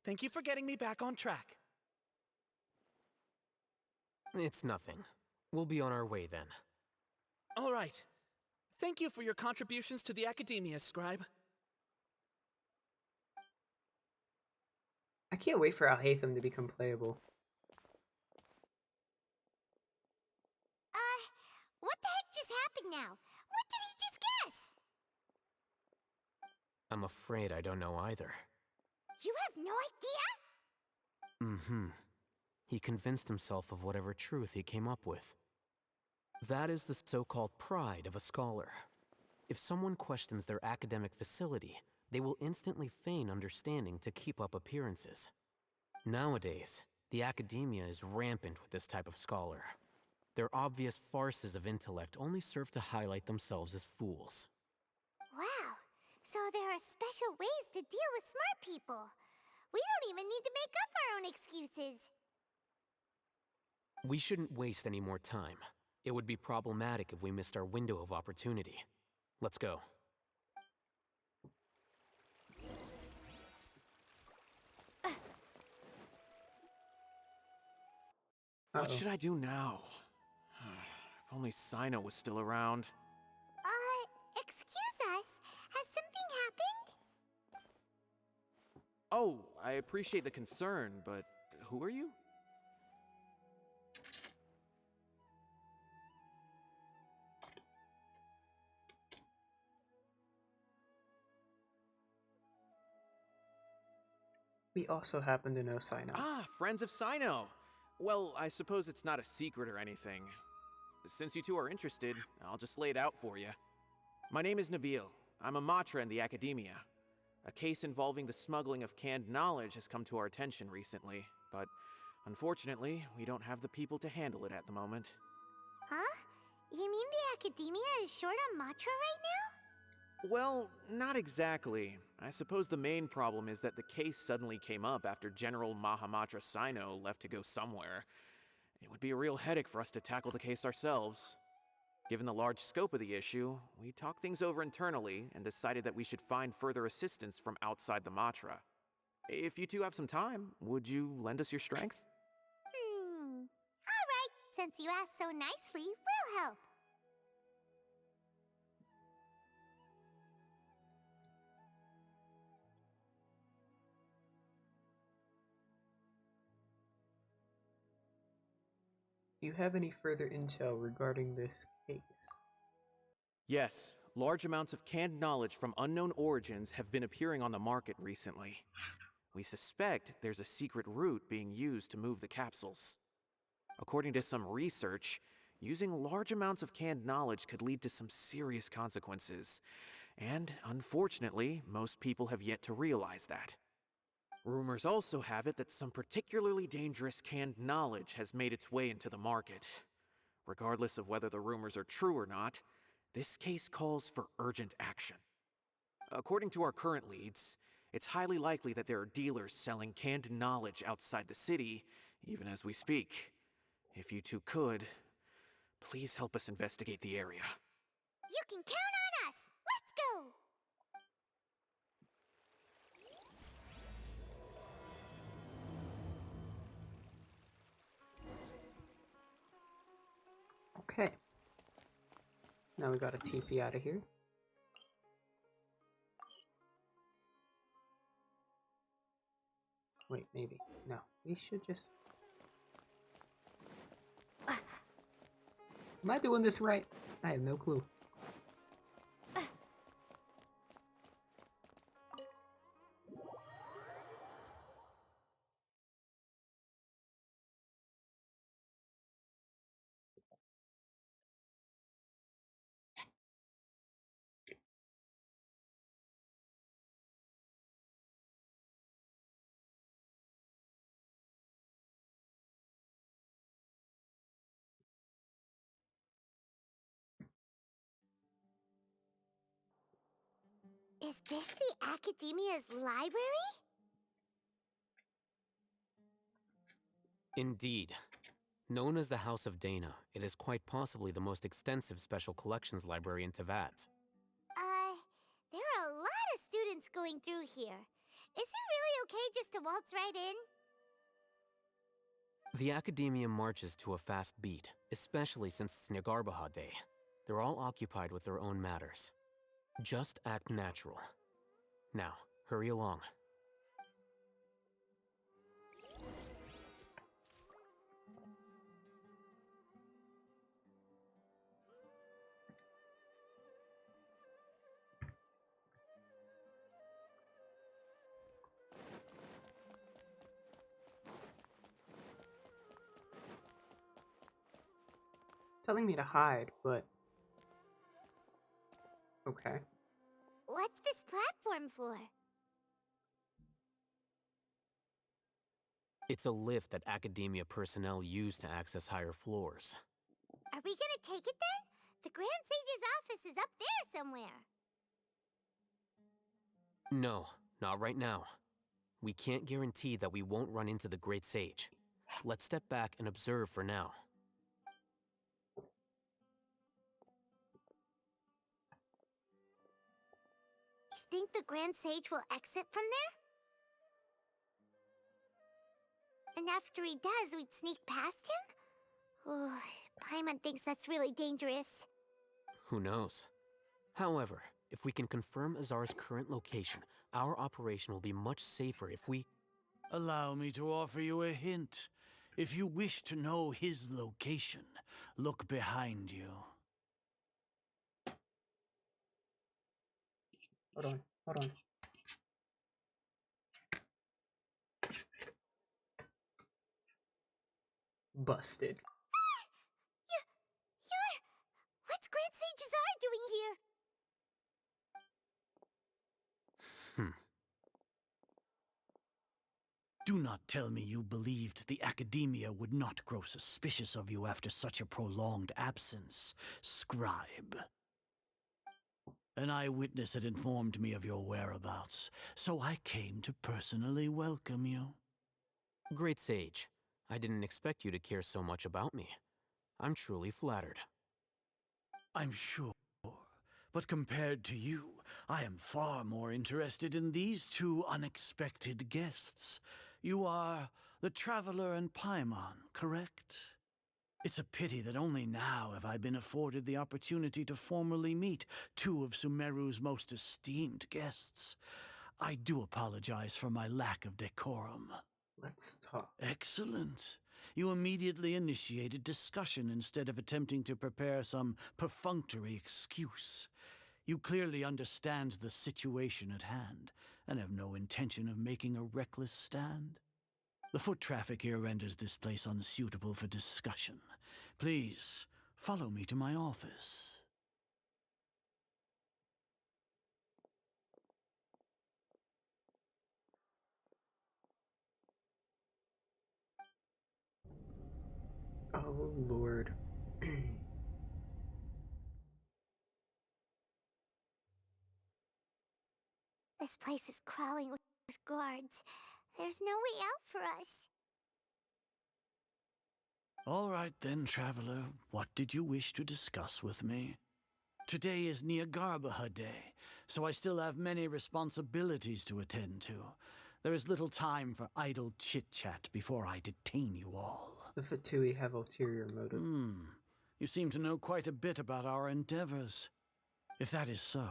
Thank you for getting me back on track. It's nothing. We'll be on our way then. All right. Thank you for your contributions to the academia, Scribe. I can't wait for Alhaitham to become playable. What the heck just happened now? What did he just guess? I'm afraid I don't know either. You have no idea? Mm-hmm. He convinced himself of whatever truth he came up with. That is the so-called pride of a scholar. If someone questions their academic facility, they will instantly feign understanding to keep up appearances. Nowadays, the academia is rampant with this type of scholar. Their obvious farces of intellect only serve to highlight themselves as fools. Wow, so there are special ways to deal with smart people. We don't even need to make up our own excuses. We shouldn't waste any more time. It would be problematic if we missed our window of opportunity. Let's go. What should I do now? If only Sino was still around. Excuse us. Has something happened? Oh, I appreciate the concern, but who are you? We also happen to know Sino. Ah, friends of Sino. Well, I suppose it's not a secret or anything. since you two are interested, I'll just lay it out for you. My name is Nabil. I'm a Matra in the Academia. A case involving the smuggling of canned knowledge has come to our attention recently, but unfortunately, we don't have the people to handle it at the moment. Huh? You mean the Academia is short on Matra right now? Well, not exactly. I suppose the main problem is that the case suddenly came up after General Mahamatra Sino left to go somewhere. It would be a real headache for us to tackle the case ourselves. Given the large scope of the issue, we talked things over internally and decided that we should find further assistance from outside the Matra. If you two have some time, would you lend us your strength? Alright, since you asked so nicely, we'll help. Do you have any further intel regarding this case? Yes, large amounts of canned knowledge from unknown origins have been appearing on the market recently. We suspect there's a secret route being used to move the capsules. According to some research, using large amounts of canned knowledge could lead to some serious consequences. And unfortunately, most people have yet to realize that. Rumors also have it that some particularly dangerous canned knowledge has made its way into the market. Regardless of whether the rumors are true or not, this case calls for urgent action. According to our current leads, it's highly likely that there are dealers selling canned knowledge outside the city, even as we speak. If you two could, please help us investigate the area. You can count on us! Let's go! Okay. Now we gotta TP out of here. Wait, maybe. No, we should just... Am I doing this right? I have no clue. Is this the Academia's library? Indeed. Known as the House of Dana, it is quite possibly the most extensive special collections library in Teyvat. There are a lot of students going through here. Is it really okay just to waltz right in? The Academia marches to a fast beat, especially since it's Nyargarbaha Day. They're all occupied with their own matters. Just act natural. Now, hurry along. Telling me to hide, but... Okay. What's this platform for? It's a lift that Academia personnel use to access higher floors. Are we gonna take it then? The Grand Sage's office is up there somewhere. No, not right now. We can't guarantee that we won't run into the Great Sage. Let's step back and observe for now. You think the Grand Sage will exit from there? And after he does, we'd sneak past him? Oh, Paimon thinks that's really dangerous. Who knows? However, if we can confirm Azar's current location, our operation will be much safer if we... Allow me to offer you a hint. If you wish to know his location, look behind you. Hold on, hold on. Busted. You Grand Sages are doing here? Do not tell me you believed the Academia would not grow suspicious of you after such a prolonged absence, scribe. An eyewitness had informed me of your whereabouts, so I came to personally welcome you. Great Sage, I didn't expect you to care so much about me. I'm truly flattered. I'm sure, but compared to you, I am far more interested in these two unexpected guests. You are the Traveler and Paimon, correct? It's a pity that only now have I been afforded the opportunity to formally meet two of Sumeru's most esteemed guests. I do apologize for my lack of decorum. Let's talk. Excellent. You immediately initiated discussion instead of attempting to prepare some perfunctory excuse. You clearly understand the situation at hand, and have no intention of making a reckless stand. The foot traffic here renders this place unsuitable for discussion. Please, follow me to my office. Oh, Lord. This place is crawling with guards. There's no way out for us. All right then, Traveler. What did you wish to discuss with me? Today is Niagarbaha Day, so I still have many responsibilities to attend to. There is little time for idle chit-chat before I detain you all. The Fatui have ulterior motive. You seem to know quite a bit about our endeavors. If that is so,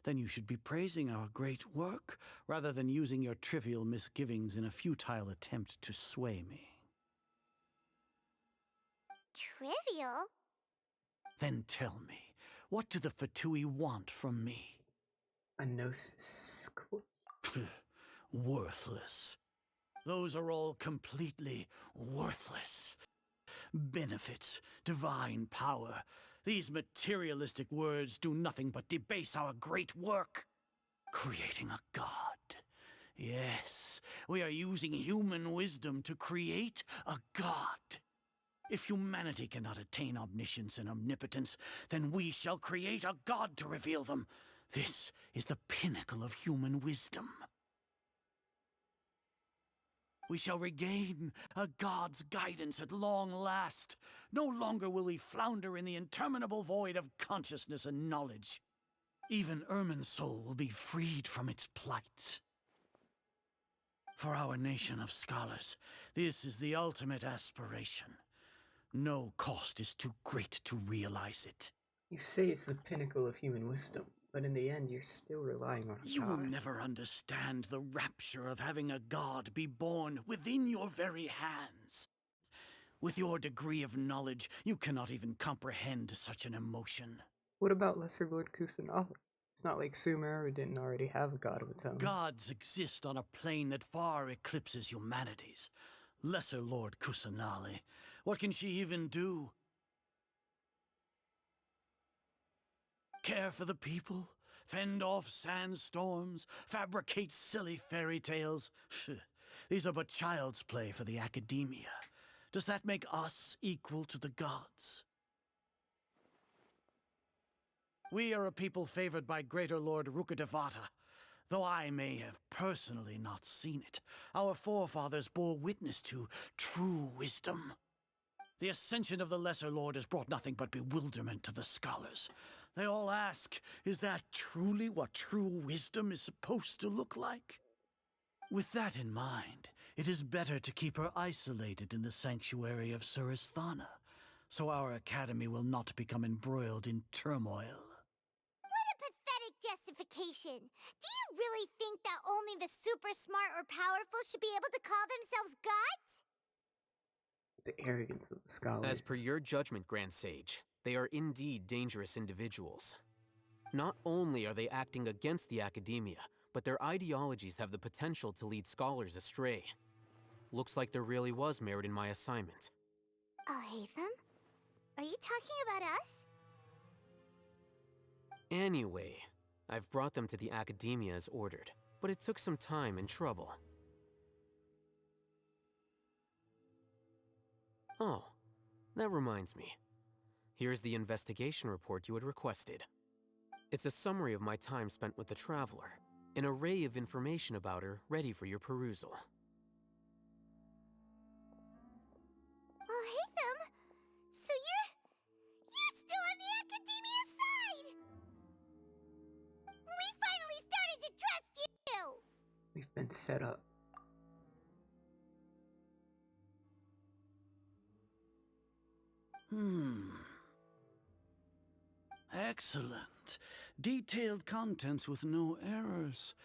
then you should be praising our great work, rather than using your trivial misgivings in a futile attempt to sway me. Trivial? Then tell me, what do the Fatui want from me? A gnosis. Worthless. Those are all completely worthless. Benefits, divine power. These materialistic words do nothing but debase our great work. Creating a god. Yes, we are using human wisdom to create a god. If humanity cannot attain omniscience and omnipotence, then we shall create a god to reveal them. This is the pinnacle of human wisdom. We shall regain a god's guidance at long last. No longer will we flounder in the interminable void of consciousness and knowledge. Even Irminsul will be freed from its plight. For our nation of scholars, this is the ultimate aspiration. No cost is too great to realize it. You say it's the pinnacle of human wisdom, but in the end you're still relying on a You will god. never understand the rapture of having a god be born within your very hands. With your degree of knowledge, you cannot even comprehend such an emotion. What about Lesser Lord Kusanali? It's not like Sumeru didn't already have a god of its own. Gods exist on a plane that far eclipses humanity's. Lesser Lord Kusanali. What can she even do? Care for the people? Fend off sandstorms? Fabricate silly fairy tales? These are but child's play for the Academia. Does that make us equal to the gods? We are a people favored by Greater Lord Rukkhadevata. Though I may have personally not seen it, our forefathers bore witness to true wisdom. The ascension of the Lesser Lord has brought nothing but bewilderment to the scholars. They all ask, is that truly what true wisdom is supposed to look like? With that in mind, it is better to keep her isolated in the sanctuary of Surasthana, so our academy will not become embroiled in turmoil. What a pathetic justification! Do you really think that only the super smart or powerful should be able to call themselves gods? The arrogance of the scholars. As per your judgment, Grand Sage, they are indeed dangerous individuals. Not only are they acting against the Academia, but their ideologies have the potential to lead scholars astray. Looks like there really was merit in my assignment. Oh, Hatham? Are you talking about us? Anyway, I've brought them to the Academia as ordered, but it took some time and trouble. Oh, that reminds me. Here's the investigation report you had requested. It's a summary of my time spent with the Traveler, an array of information about her ready for your perusal. Oh, Hatham! So you're still on the Academia side! We finally started to trust you! We've been set up. Excellent. Detailed contents with no errors.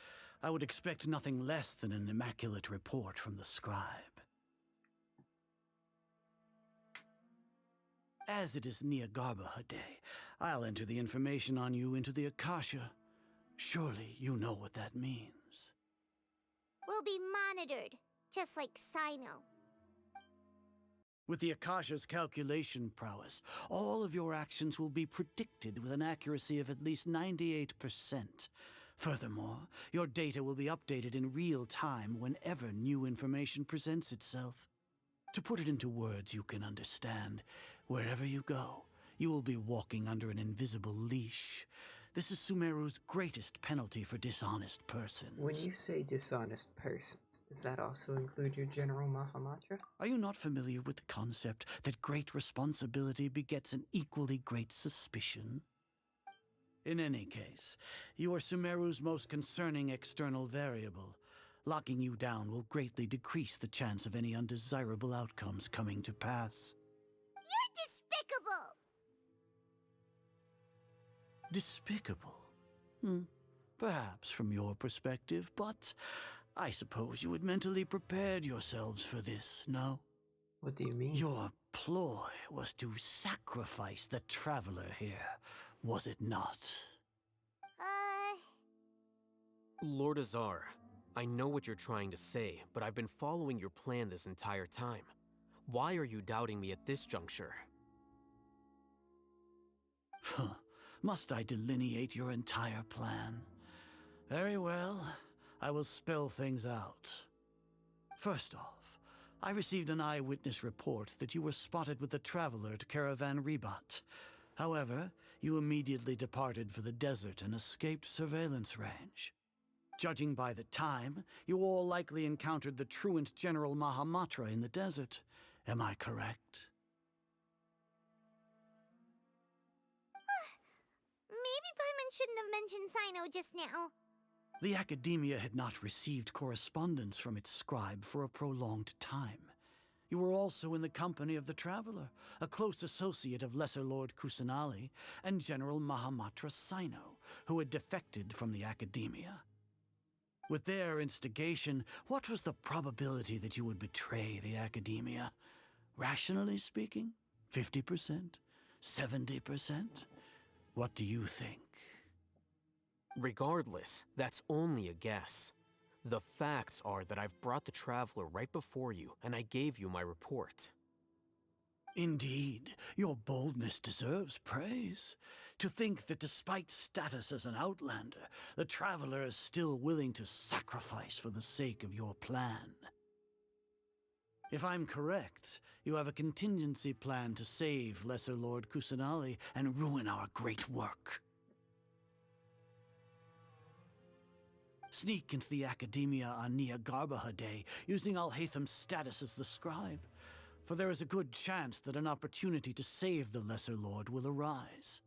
I would expect nothing less than an immaculate report from the scribe. As it is Niagarbaha Day, I'll enter the information on you into the Akasha. Surely you know what that means. We'll be monitored, just like Sino. With the Akasha's calculation prowess, all of your actions will be predicted with an accuracy of at least 98%. Furthermore, your data will be updated in real time whenever new information presents itself. To put it into words you can understand, wherever you go, you will be walking under an invisible leash. This is Sumeru's greatest penalty for dishonest persons. When you say dishonest persons, does that also include your General Mahamatra? Are you not familiar with the concept that great responsibility begets an equally great suspicion? In any case, you are Sumeru's most concerning external variable. Locking you down will greatly decrease the chance of any undesirable outcomes coming to pass. You're despicable! Despicable? Perhaps from your perspective, but I suppose you had mentally prepared yourselves for this, no? What do you mean? Your ploy was to sacrifice the Traveler here, was it not? Lord Azar, I know what you're trying to say, but I've been following your plan this entire time. Why are you doubting me at this juncture? Must I delineate your entire plan? Very well, I will spell things out. First off, I received an eyewitness report that you were spotted with the Traveler at Caravan Ribat. However, you immediately departed for the desert and escaped surveillance range. Judging by the time, you all likely encountered the truant General Mahamatra in the desert. Am I correct? Maybe Paimon shouldn't have mentioned Sino just now. The Academia had not received correspondence from its scribe for a prolonged time. You were also in the company of the Traveler, a close associate of Lesser Lord Kusanali and General Mahamatra Sino, who had defected from the Academia. With their instigation, what was the probability that you would betray the Academia? Rationally speaking, 50%? 70%? What do you think? Regardless, that's only a guess. The facts are that I've brought the Traveler right before you, and I gave you my report. Indeed, your boldness deserves praise. To think that despite status as an outlander, the Traveler is still willing to sacrifice for the sake of your plan. If I'm correct, you have a contingency plan to save Lesser Lord Kusanali and ruin our great work. Sneak into the Academia on Niagarbaha Day, using Alhatham's status as the scribe, for there is a good chance that an opportunity to save the Lesser Lord will arise.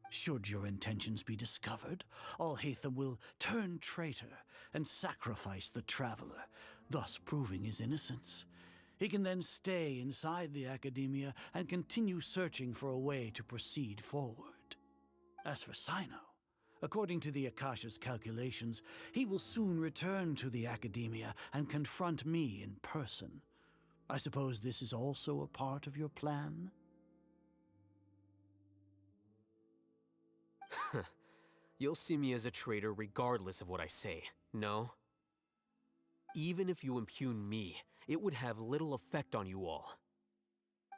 Should your intentions be discovered, Alhatham will turn traitor and sacrifice the Traveler, thus proving his innocence. He can then stay inside the Academia and continue searching for a way to proceed forward. As for Sino, according to the Akasha's calculations, he will soon return to the Academia and confront me in person. I suppose this is also a part of your plan? You'll see me as a traitor regardless of what I say, no? Even if you impugn me, it would have little effect on you all.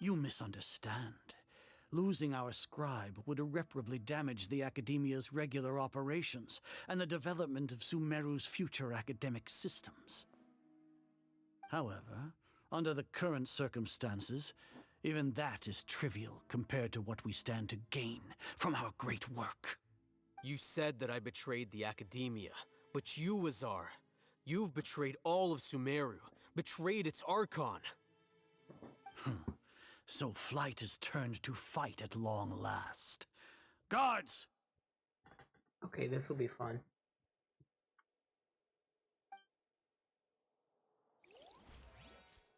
You misunderstand. Losing our scribe would irreparably damage the Academia's regular operations and the development of Sumeru's future academic systems. However, under the current circumstances, even that is trivial compared to what we stand to gain from our great work. You said that I betrayed the Academia, but you, Azar, you've betrayed all of Sumeru, betrayed its Archon. So flight is turned to fight at long last. Guards! Okay, this will be fun.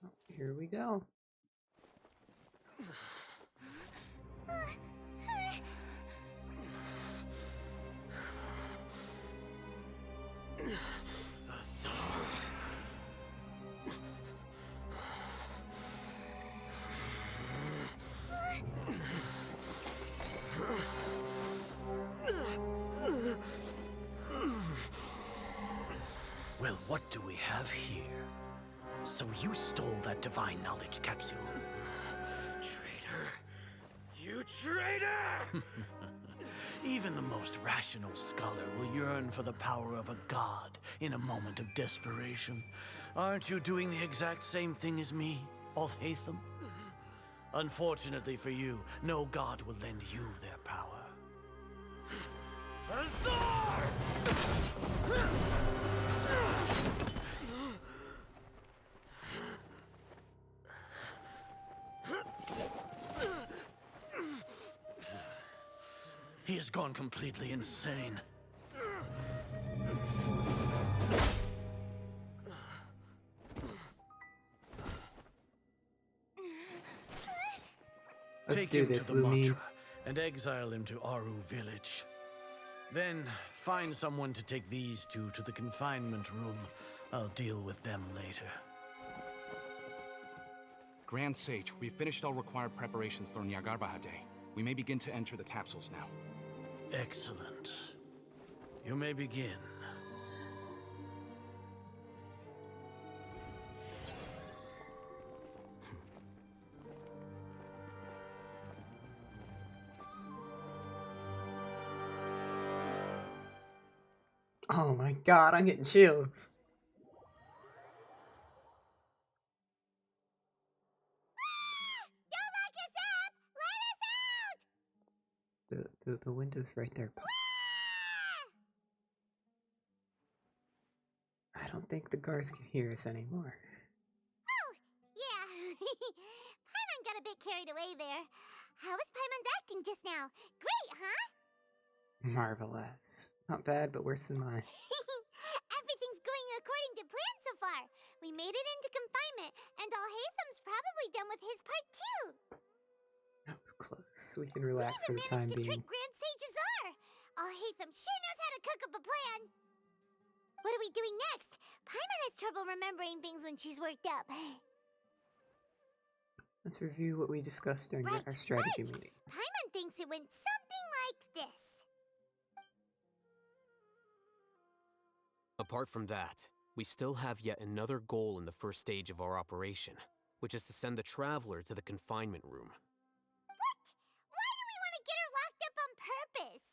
Oh, here we go. Well, what do we have here? So you stole that divine knowledge capsule. Traitor! You traitor! Even the most rational scholar will yearn for the power of a god in a moment of desperation. Aren't you doing the exact same thing as me, Alhaitham? Unfortunately for you, no god will lend you their power. Azar! He has gone completely insane. Take him to the Matra and exile him to Aru village. Then find someone to take these two to the confinement room. I'll deal with them later. Grand Sage, we've finished all required preparations for Nyargarbaha Day. We may begin to enter the capsules now. Excellent. You may begin. Oh my god, I'm getting chills. Don't lock us up! Let us out! The window's right there. I don't think the guards can hear us anymore. Oh, yeah. Paimon got a bit carried away there. How was Paimon acting just now? Great, huh? Marvelous. Not bad, but worse than mine. Everything's going according to plan so far. We made it into confinement, and Alhaitham's probably done with his part too. That was close. We can relax for We the even time managed to being. trick Grand Sage Azar. Alhaitham sure knows how to cook up a plan. What are we doing next? Paimon has trouble remembering things when she's worked up. Let's review what we discussed during our strategy meeting. Paimon thinks it went something like this. Apart from that, we still have yet another goal in the first stage of our operation, which is to send the Traveler to the confinement room. What? Why do we want to get her locked up on purpose?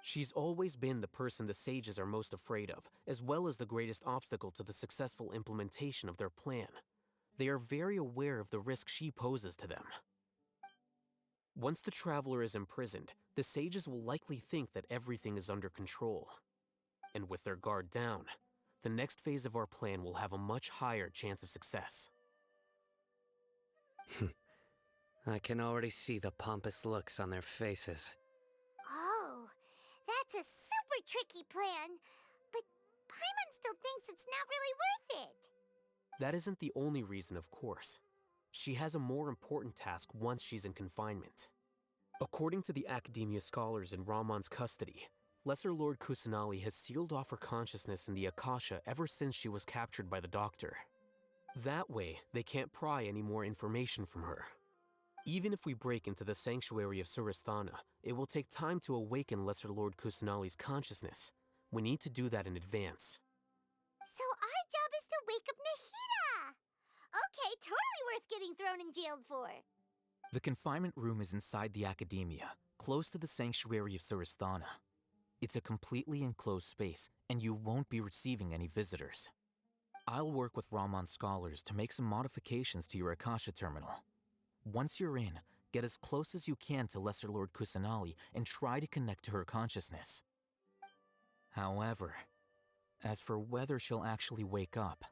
She's always been the person the sages are most afraid of, as well as the greatest obstacle to the successful implementation of their plan. They are very aware of the risk she poses to them. Once the Traveler is imprisoned, the sages will likely think that everything is under control. And with their guard down, the next phase of our plan will have a much higher chance of success. I can already see the pompous looks on their faces. Oh, that's a super tricky plan. But Paimon still thinks it's not really worth it. That isn't the only reason, of course. She has a more important task once she's in confinement. According to the Academia scholars in Ramon's custody, Lesser Lord Kusanali has sealed off her consciousness in the Akasha ever since she was captured by the Doctor. That way, they can't pry any more information from her. Even if we break into the sanctuary of Surasthana, it will take time to awaken Lesser Lord Kusanali's consciousness. We need to do that in advance. So our job is to wake up Nahida. Okay, totally worth getting thrown in jail for. The confinement room is inside the Academia, close to the sanctuary of Surasthana. It's a completely enclosed space, and you won't be receiving any visitors. I'll work with Raman scholars to make some modifications to your Akasha terminal. Once you're in, get as close as you can to Lesser Lord Kusanali and try to connect to her consciousness. However, as for whether she'll actually wake up,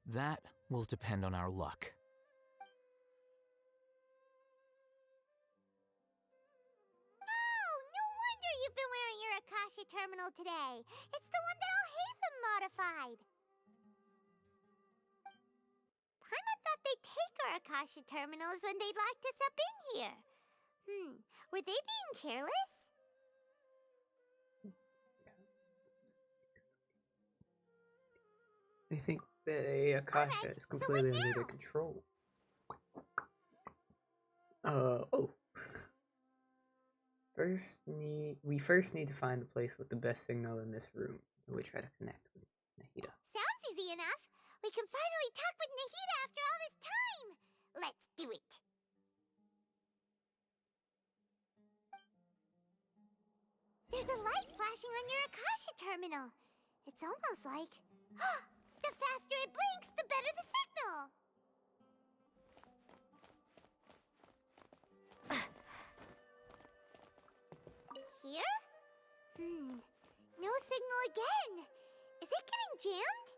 that will depend on our luck. Oh, no wonder you've been wearing your Akasha terminal today. It's the one that Alhaitham modified. Paimon thought they'd take our Akasha terminals when they locked us up in here. Were they being careless? I think the Akasha is completely under their control. Oh. We first need to find the place with the best signal in this room, and we try to connect with Nahida. Sounds easy enough. We can finally talk with Nahida after all this time. Let's do it. There's a light flashing on your Akasha terminal. It's almost like... the faster it blinks, the better the signal. Here? No signal again. Is it getting jammed?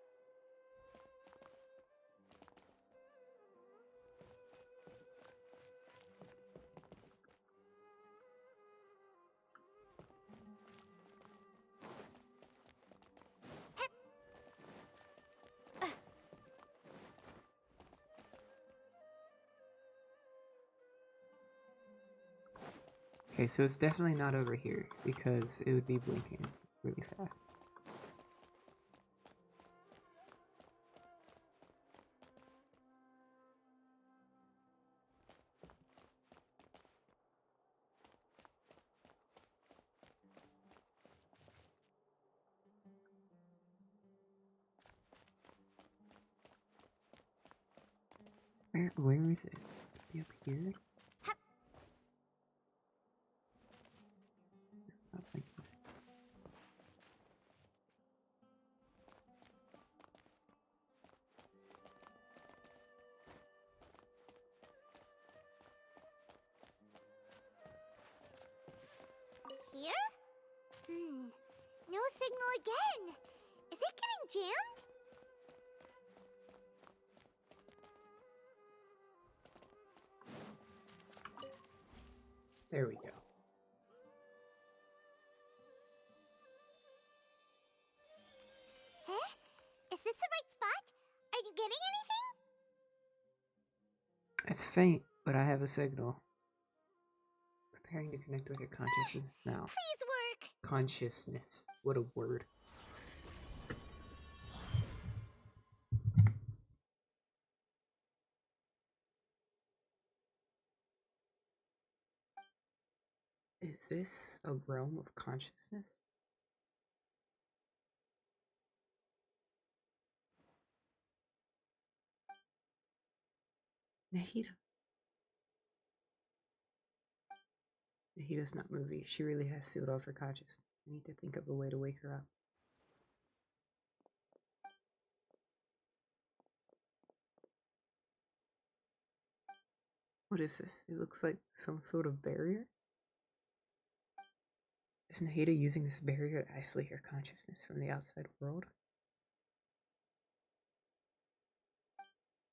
Okay, so it's definitely not over here, because it would be blinking really fast. Where is it? Be up here? Not blinking. Here? No signal again. Is it getting jammed? There we go. Huh? Is this the right spot? Are you getting anything? It's faint, but I have a signal. Preparing to connect with your consciousness now. Please work. Consciousness. What a word. Is this a realm of consciousness? Nahida. Nahida's not moving. She really has sealed off her consciousness. I need to think of a way to wake her up. What is this? It looks like some sort of barrier? Is Nahida using this barrier to isolate her consciousness from the outside world?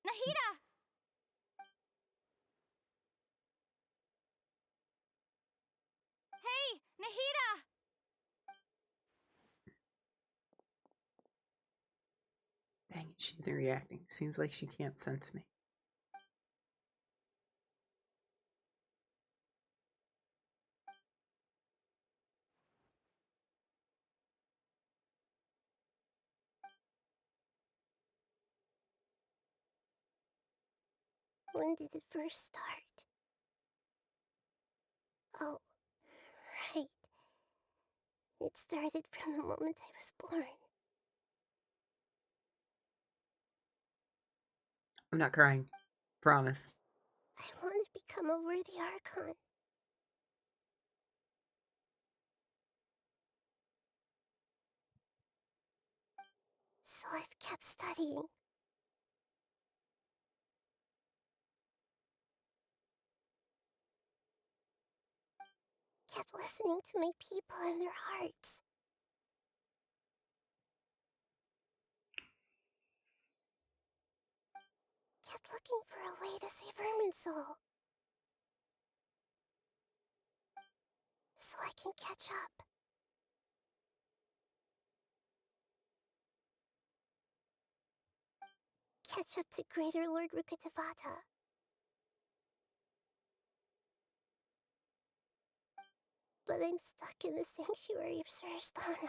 Nahida! Hey, Nahida! Dang it, she isn't reacting. Seems like she can't sense me. When did it first start? Oh, right. It started from the moment I was born. I'm not crying. Promise. I want to become a worthy Archon. So I've kept studying. Kept listening to my people and their hearts. Kept looking for a way to save Irminsul. So I can catch up. Catch up to Greater Lord Rukkhadevata. But I'm stuck in the sanctuary of Surasthana.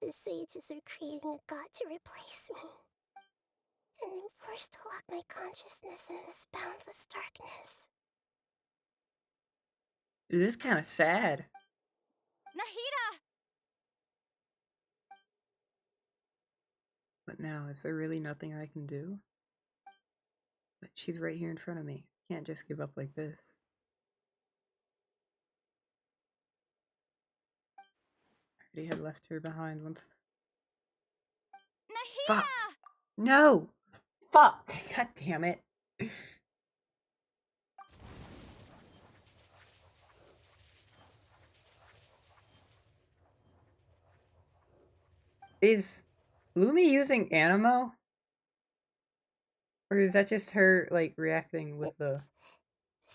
The sages are creating a god to replace me. And I'm forced to lock my consciousness in this boundless darkness. Dude, this is kind of sad. Nahida! But now, is there really nothing I can do? But she's right here in front of me. Can't just give up like this. I already had left her behind once. Nahida! Fuck! No! Fuck! God damn it. Is Lumi using Animo? Or is that just her, like, reacting with the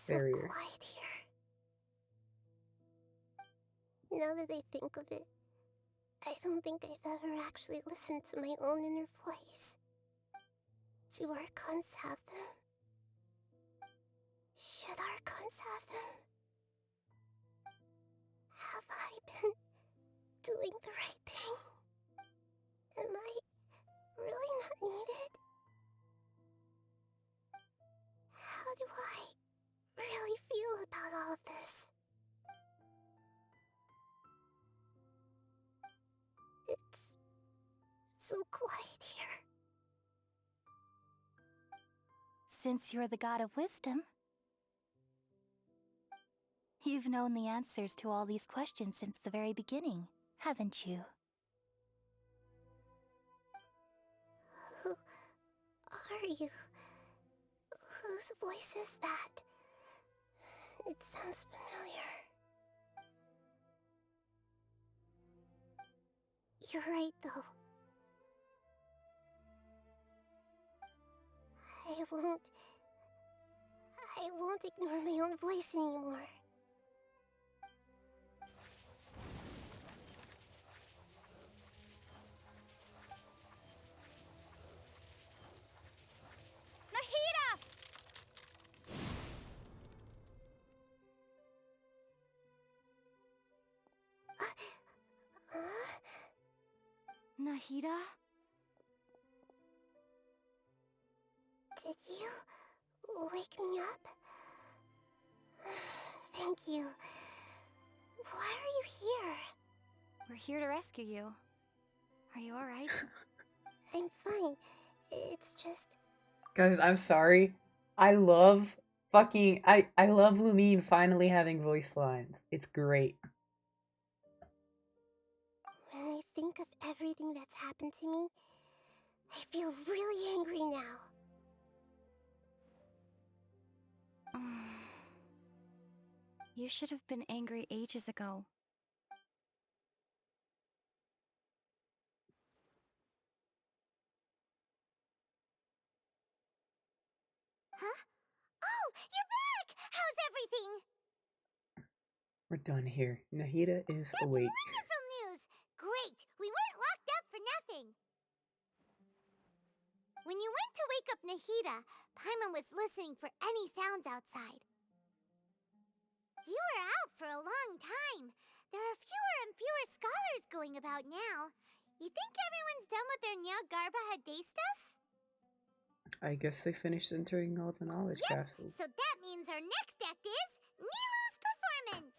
barrier? So quiet here. Now that I think of it, I don't think I've ever actually listened to my own inner voice. Do Archons have them? Should Archons have them? Have I been doing the right thing? Am I really not needed? How do I really feel about all of this? It's so quiet here. Since you're the god of wisdom, you've known the answers to all these questions since the very beginning, haven't you? Who are you? Whose voice is that? It sounds familiar. You're right, though. I won't ignore my own voice anymore. Nahida! Nahida? Did you wake me up? Thank you. Why are you here? We're here to rescue you. Are you alright? I'm fine. It's just... Guys, I'm sorry. I love I love Lumine finally having voice lines. It's great. When I think of everything that's happened to me, I feel really angry now. You should have been angry ages ago. Huh? Oh, you're back! How's everything? We're done here. Nahida is awake. Wonderful news! Great! We weren't locked up for nothing! When you went to wake up Nahida, Paimon was listening for any sounds outside. You were out for a long time. There are fewer and fewer scholars going about now. You think everyone's done with their Nyagarbha Day stuff? I guess they finished entering all the knowledge capsules. So that means our next act is Nilou's performance!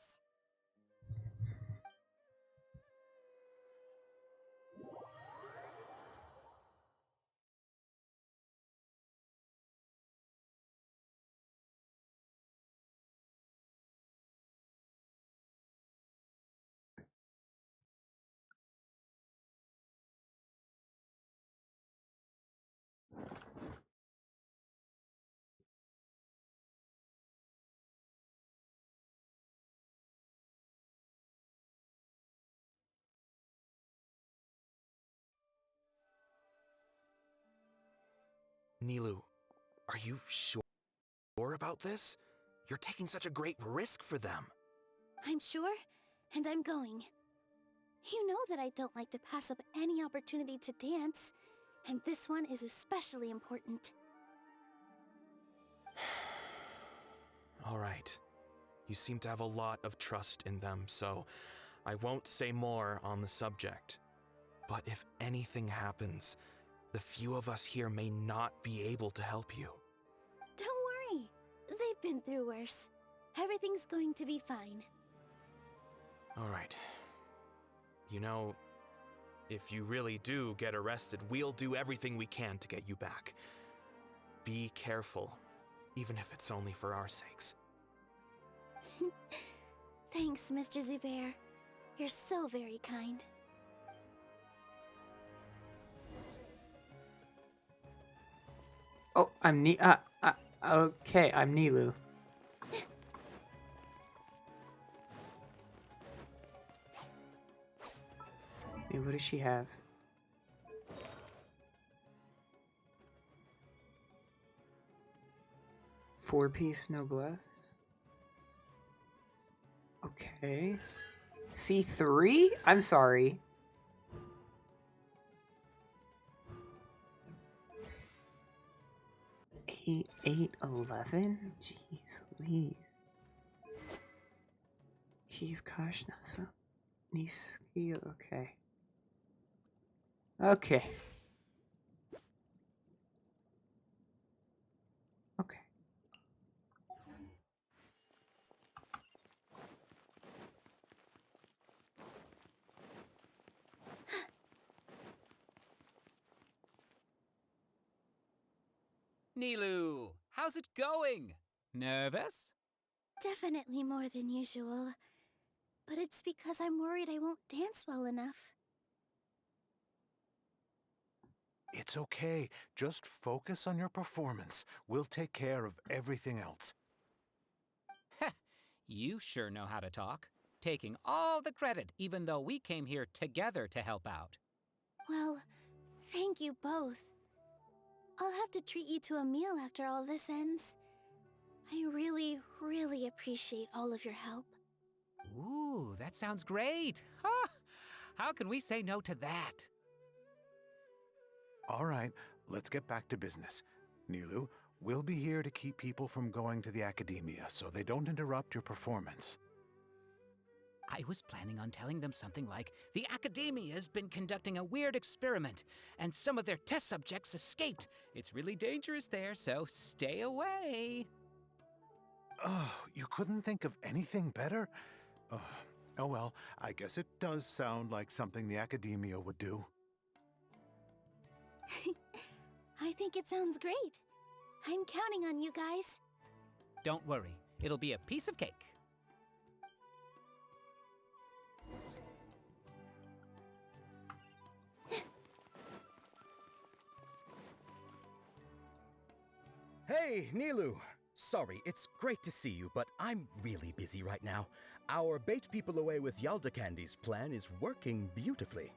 Nilou, are you sure about this? You're taking such a great risk for them. I'm sure, and I'm going. You know that I don't like to pass up any opportunity to dance, and this one is especially important. All right. You seem to have a lot of trust in them, so I won't say more on the subject. But if anything happens, the few of us here may not be able to help you. Don't worry. They've been through worse. Everything's going to be fine. All right. You know, if you really do get arrested, we'll do everything we can to get you back. Be careful, even if it's only for our sakes. Thanks, Mr. Zubair. You're so very kind. Oh, okay, I'm Nilou. Hey, what does she have? Four-piece noblesse. Okay. C3? I'm sorry. Eight, 11? Jeez Louise. Kiev Kashnasa. Niski, okay. Okay. Okay. Nilou, how's it going? Nervous? Definitely more than usual. But it's because I'm worried I won't dance well enough. It's okay. Just focus on your performance. We'll take care of everything else. You sure know how to talk. Taking all the credit, even though we came here together to help out. Well, thank you both. I'll have to treat you to a meal after all this ends. I really, really appreciate all of your help. Ooh, that sounds great. Ha! How can we say no to that? All right, let's get back to business. Nilou, we'll be here to keep people from going to the academia so they don't interrupt your performance. I was planning on telling them something like, the Academia's been conducting a weird experiment, and some of their test subjects escaped. It's really dangerous there, so stay away. Oh, you couldn't think of anything better? Oh well, I guess it does sound like something the Academia would do. I think it sounds great. I'm counting on you guys. Don't worry, it'll be a piece of cake. Hey, Nilou! Sorry, it's great to see you, but I'm really busy right now. Our bait people away with Yalda candies plan is working beautifully.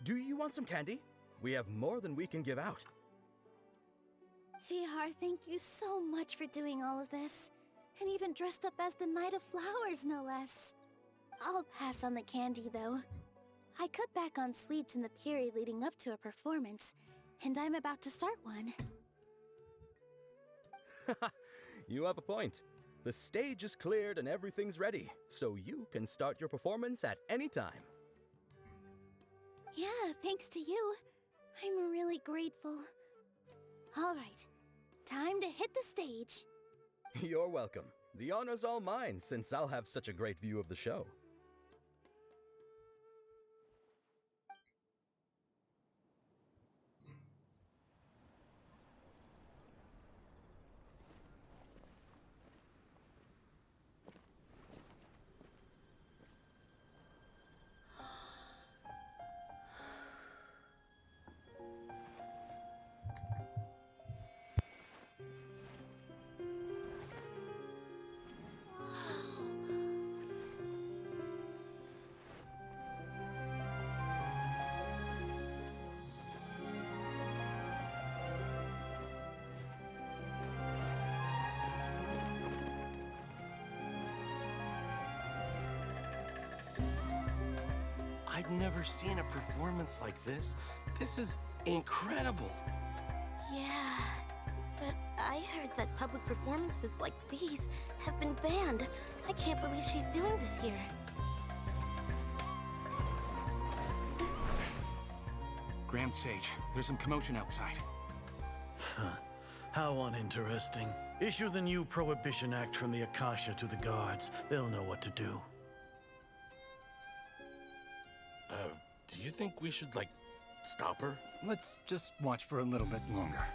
Do you want some candy? We have more than we can give out. Vihar, thank you so much for doing all of this. And even dressed up as the Knight of Flowers, no less. I'll pass on the candy, though. I cut back on sweets in the period leading up to a performance, and I'm about to start one. You have a point. The stage is cleared and everything's ready, so you can start your performance at any time. Yeah, thanks to you. I'm really grateful. All right, time to hit the stage. You're welcome. The honor's all mine, since I'll have such a great view of the show. I've never seen a performance like this. This is incredible. Yeah, but I heard that public performances like these have been banned. I can't believe she's doing this here. Grand Sage, there's some commotion outside. How uninteresting. Issue the new Prohibition Act from the Akasha to the guards. They'll know what to do. Do you think we should, like, stop her? Let's just watch for a little bit longer.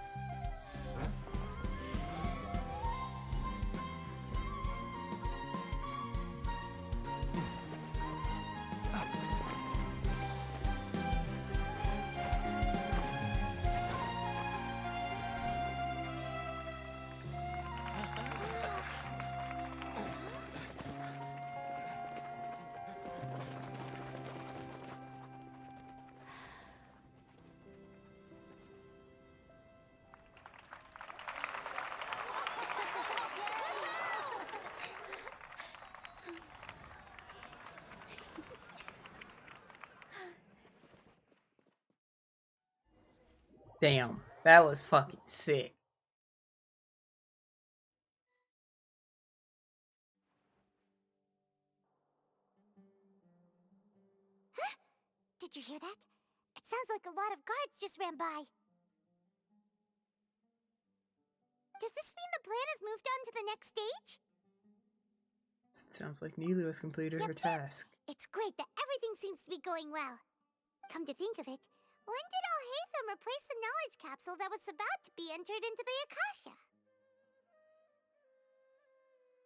Damn, that was fucking sick. Did you hear that? It sounds like a lot of guards just ran by. Does this mean the plan has moved on to the next stage? Sounds like Nilou has completed her task. It's great that everything seems to be going well. Come to think of it, when did Alhaitham replace the knowledge capsule that was about to be entered into the Akasha?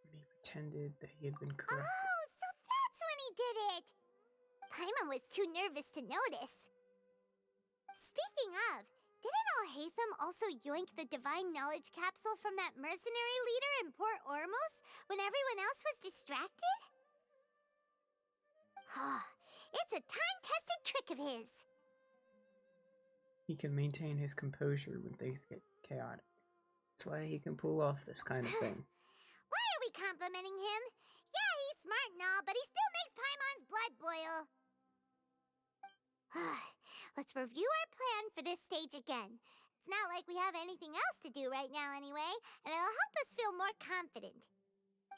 He pretended that he had been corrupted. Oh, so that's when he did it! Paimon was too nervous to notice. Speaking of, didn't Alhaitham also yoink the divine knowledge capsule from that mercenary leader in Port Ormos when everyone else was distracted? It's a time-tested trick of his. He can maintain his composure when things get chaotic. That's why he can pull off this kind of thing. Why are we complimenting him? Yeah, he's smart and all, but he still makes Paimon's blood boil. Let's review our plan for this stage again. It's not like we have anything else to do right now anyway, and it'll help us feel more confident.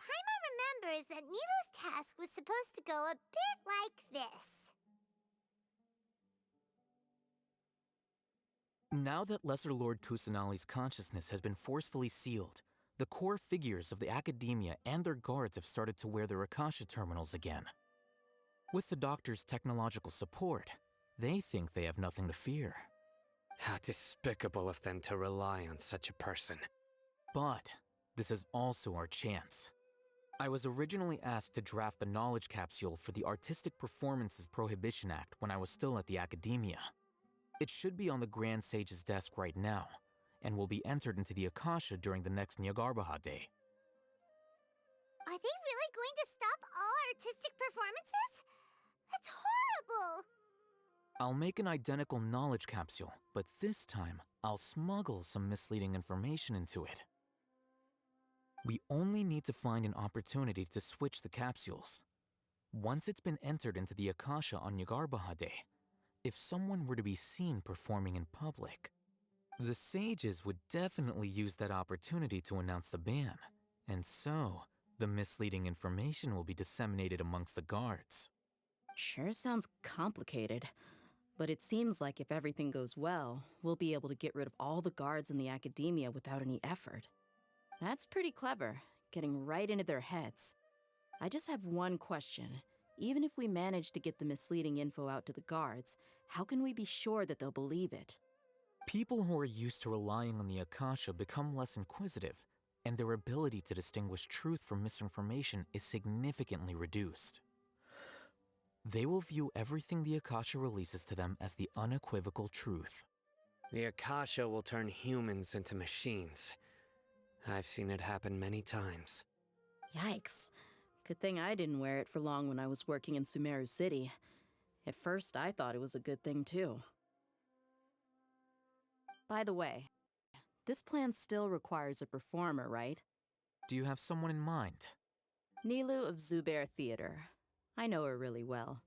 Paimon remembers that Nilou's task was supposed to go a bit like this. Now that Lesser Lord Kusanali's consciousness has been forcefully sealed, the core figures of the Academia and their guards have started to wear their Akasha terminals again. With the Doctor's technological support, they think they have nothing to fear. How despicable of them to rely on such a person. But this is also our chance. I was originally asked to draft the knowledge capsule for the Artistic Performances Prohibition Act when I was still at the Academia. It should be on the Grand Sage's desk right now, and will be entered into the Akasha during the next Nyagarbaha Day. Are they really going to stop all artistic performances? That's horrible! I'll make an identical knowledge capsule, but this time, I'll smuggle some misleading information into it. We only need to find an opportunity to switch the capsules. Once it's been entered into the Akasha on Nyagarbaha Day, if someone were to be seen performing in public, the sages would definitely use that opportunity to announce the ban, and so the misleading information will be disseminated amongst the guards. Sure sounds complicated, but it seems like if everything goes well, we'll be able to get rid of all the guards in the Academia without any effort. That's pretty clever, getting right into their heads. I just have one question. Even if we manage to get the misleading info out to the guards, how can we be sure that they'll believe it? People who are used to relying on the Akasha become less inquisitive, and their ability to distinguish truth from misinformation is significantly reduced. They will view everything the Akasha releases to them as the unequivocal truth. The Akasha will turn humans into machines. I've seen it happen many times. Yikes. Good thing I didn't wear it for long when I was working in Sumeru City. At first, I thought it was a good thing too. By the way, this plan still requires a performer, right? Do you have someone in mind? Nilou of Zubair Theater. I know her really well.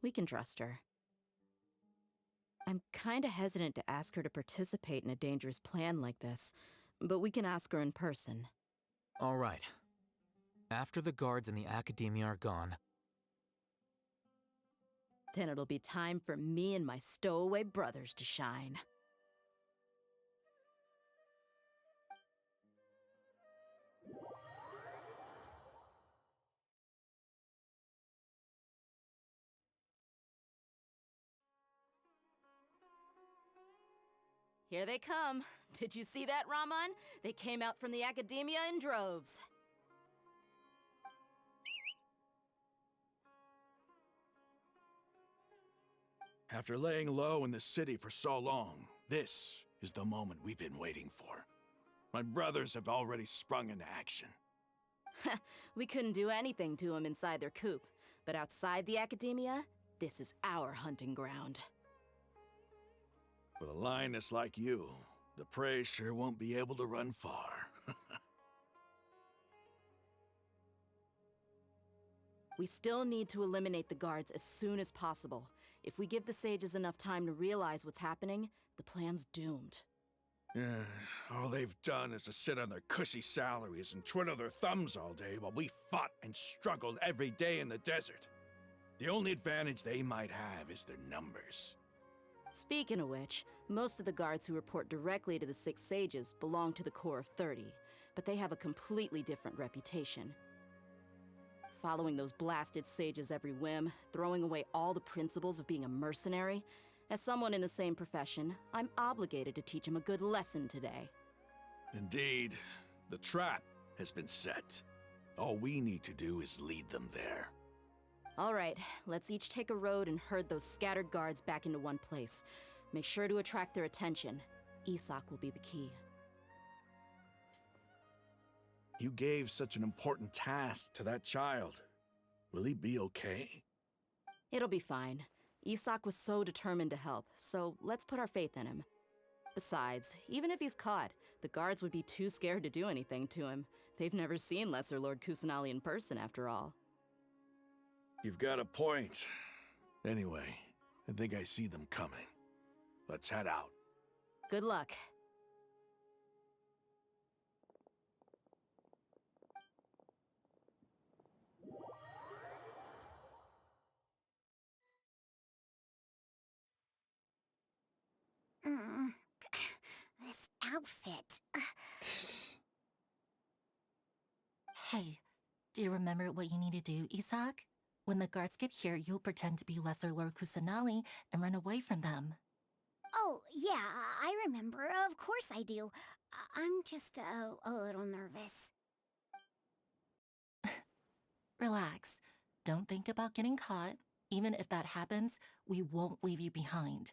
We can trust her. I'm kinda hesitant to ask her to participate in a dangerous plan like this, but we can ask her in person. All right. After the guards in the Academia are gone, then it'll be time for me and my stowaway brothers to shine. Here they come. Did you see that, Raman? They came out from the Academia in droves. After laying low in the city for so long, this is the moment we've been waiting for. My brothers have already sprung into action. We couldn't do anything to them inside their coop, but outside the Academia, this is our hunting ground. With a lioness like you, the prey sure won't be able to run far. We still need to eliminate the guards as soon as possible. If we give the sages enough time to realize what's happening, the plan's doomed. All they've done is to sit on their cushy salaries and twiddle their thumbs all day while we fought and struggled every day in the desert. The only advantage they might have is their numbers. Speaking of which, most of the guards who report directly to the Six Sages belong to the Corps of 30, but they have a completely different reputation. Following those blasted sages every whim, throwing away all the principles of being a mercenary. As someone in the same profession, I'm obligated to teach them a good lesson today. Indeed, the trap has been set. All we need to do is lead them there. All right, let's each take a road and herd those scattered guards back into one place. Make sure to attract their attention. Isak will be the key. You gave such an important task to that child. Will he be okay? It'll be fine. Isak was so determined to help, so let's put our faith in him. Besides, even if he's caught, the guards would be too scared to do anything to him. They've never seen Lesser Lord Kusanali in person, after all. You've got a point. Anyway, I think I see them coming. Let's head out. Good luck. This outfit. Hey, do you remember what you need to do, Isak? When the guards get here, you'll pretend to be Lesser Lord Kusanali and run away from them. Oh, yeah, I remember. Of course I do. I'm just a little nervous. Relax. Don't think about getting caught. Even if that happens, we won't leave you behind.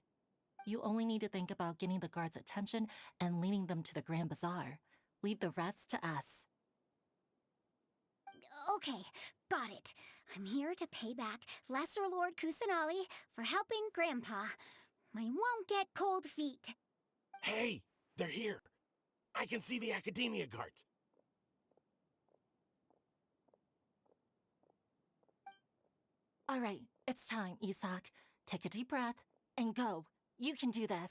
You only need to think about getting the guards' attention and leading them to the Grand Bazaar. Leave the rest to us. Okay, got it. I'm here to pay back Lesser Lord Kusanali for helping Grandpa. I won't get cold feet. Hey, they're here. I can see the Academia guards. All right, it's time, Isak. Take a deep breath and go. You can do this.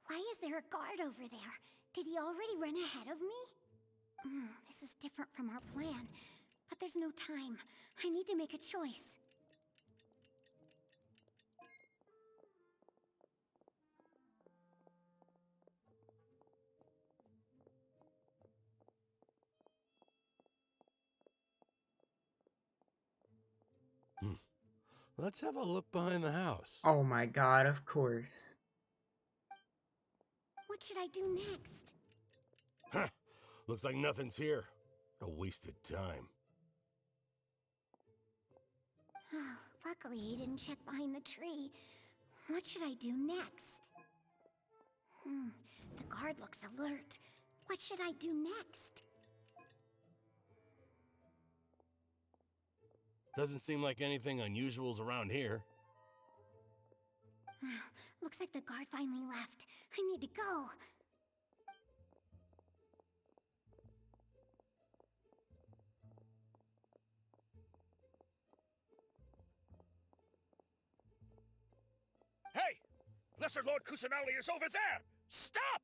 Why is there a guard over there? Did he already run ahead of me? This is different from our plan. But there's no time. I need to make a choice. Let's have a look behind the house. Oh my god, of course. What should I do next? Huh. Looks like nothing's here. A wasted time. Luckily, he didn't check behind the tree. What should I do next? The guard looks alert. What should I do next? Doesn't seem like anything unusual's around here. Looks like the guard finally left. I need to go. Hey! Lesser Lord Kusanali is over there! Stop!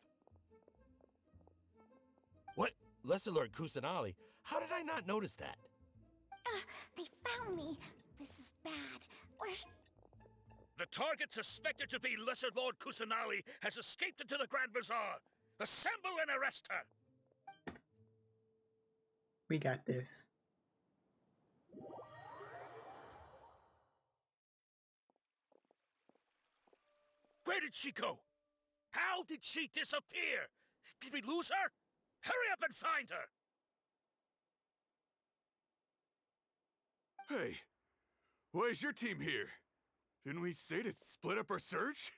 What? Lesser Lord Kusanali? How did I not notice that? They found me. This is bad. Where's... The target suspected to be Lesser Lord Kusanali has escaped into the Grand Bazaar. Assemble and arrest her! We got this. Where did she go? How did she disappear? Did we lose her? Hurry up and find her! Hey, why is your team here? Didn't we say to split up our search?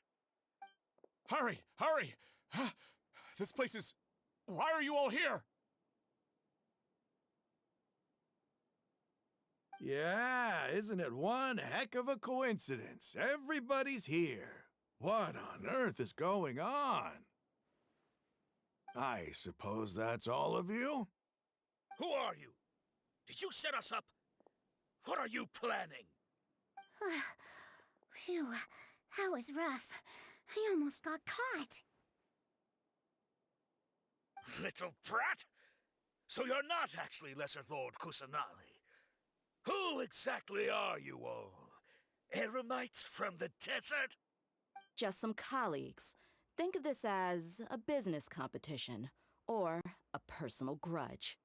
Hurry! Hurry! This place is... Why are you all here? Yeah, isn't it one heck of a coincidence? Everybody's here. What on earth is going on? I suppose that's all of you? Who are you? Did you set us up? What are you planning? Phew, that was rough. I almost got caught. Little brat! So you're not actually Lesser Lord Kusanali. Who exactly are you all? Eremites from the desert? Just some colleagues. Think of this as a business competition, or a personal grudge.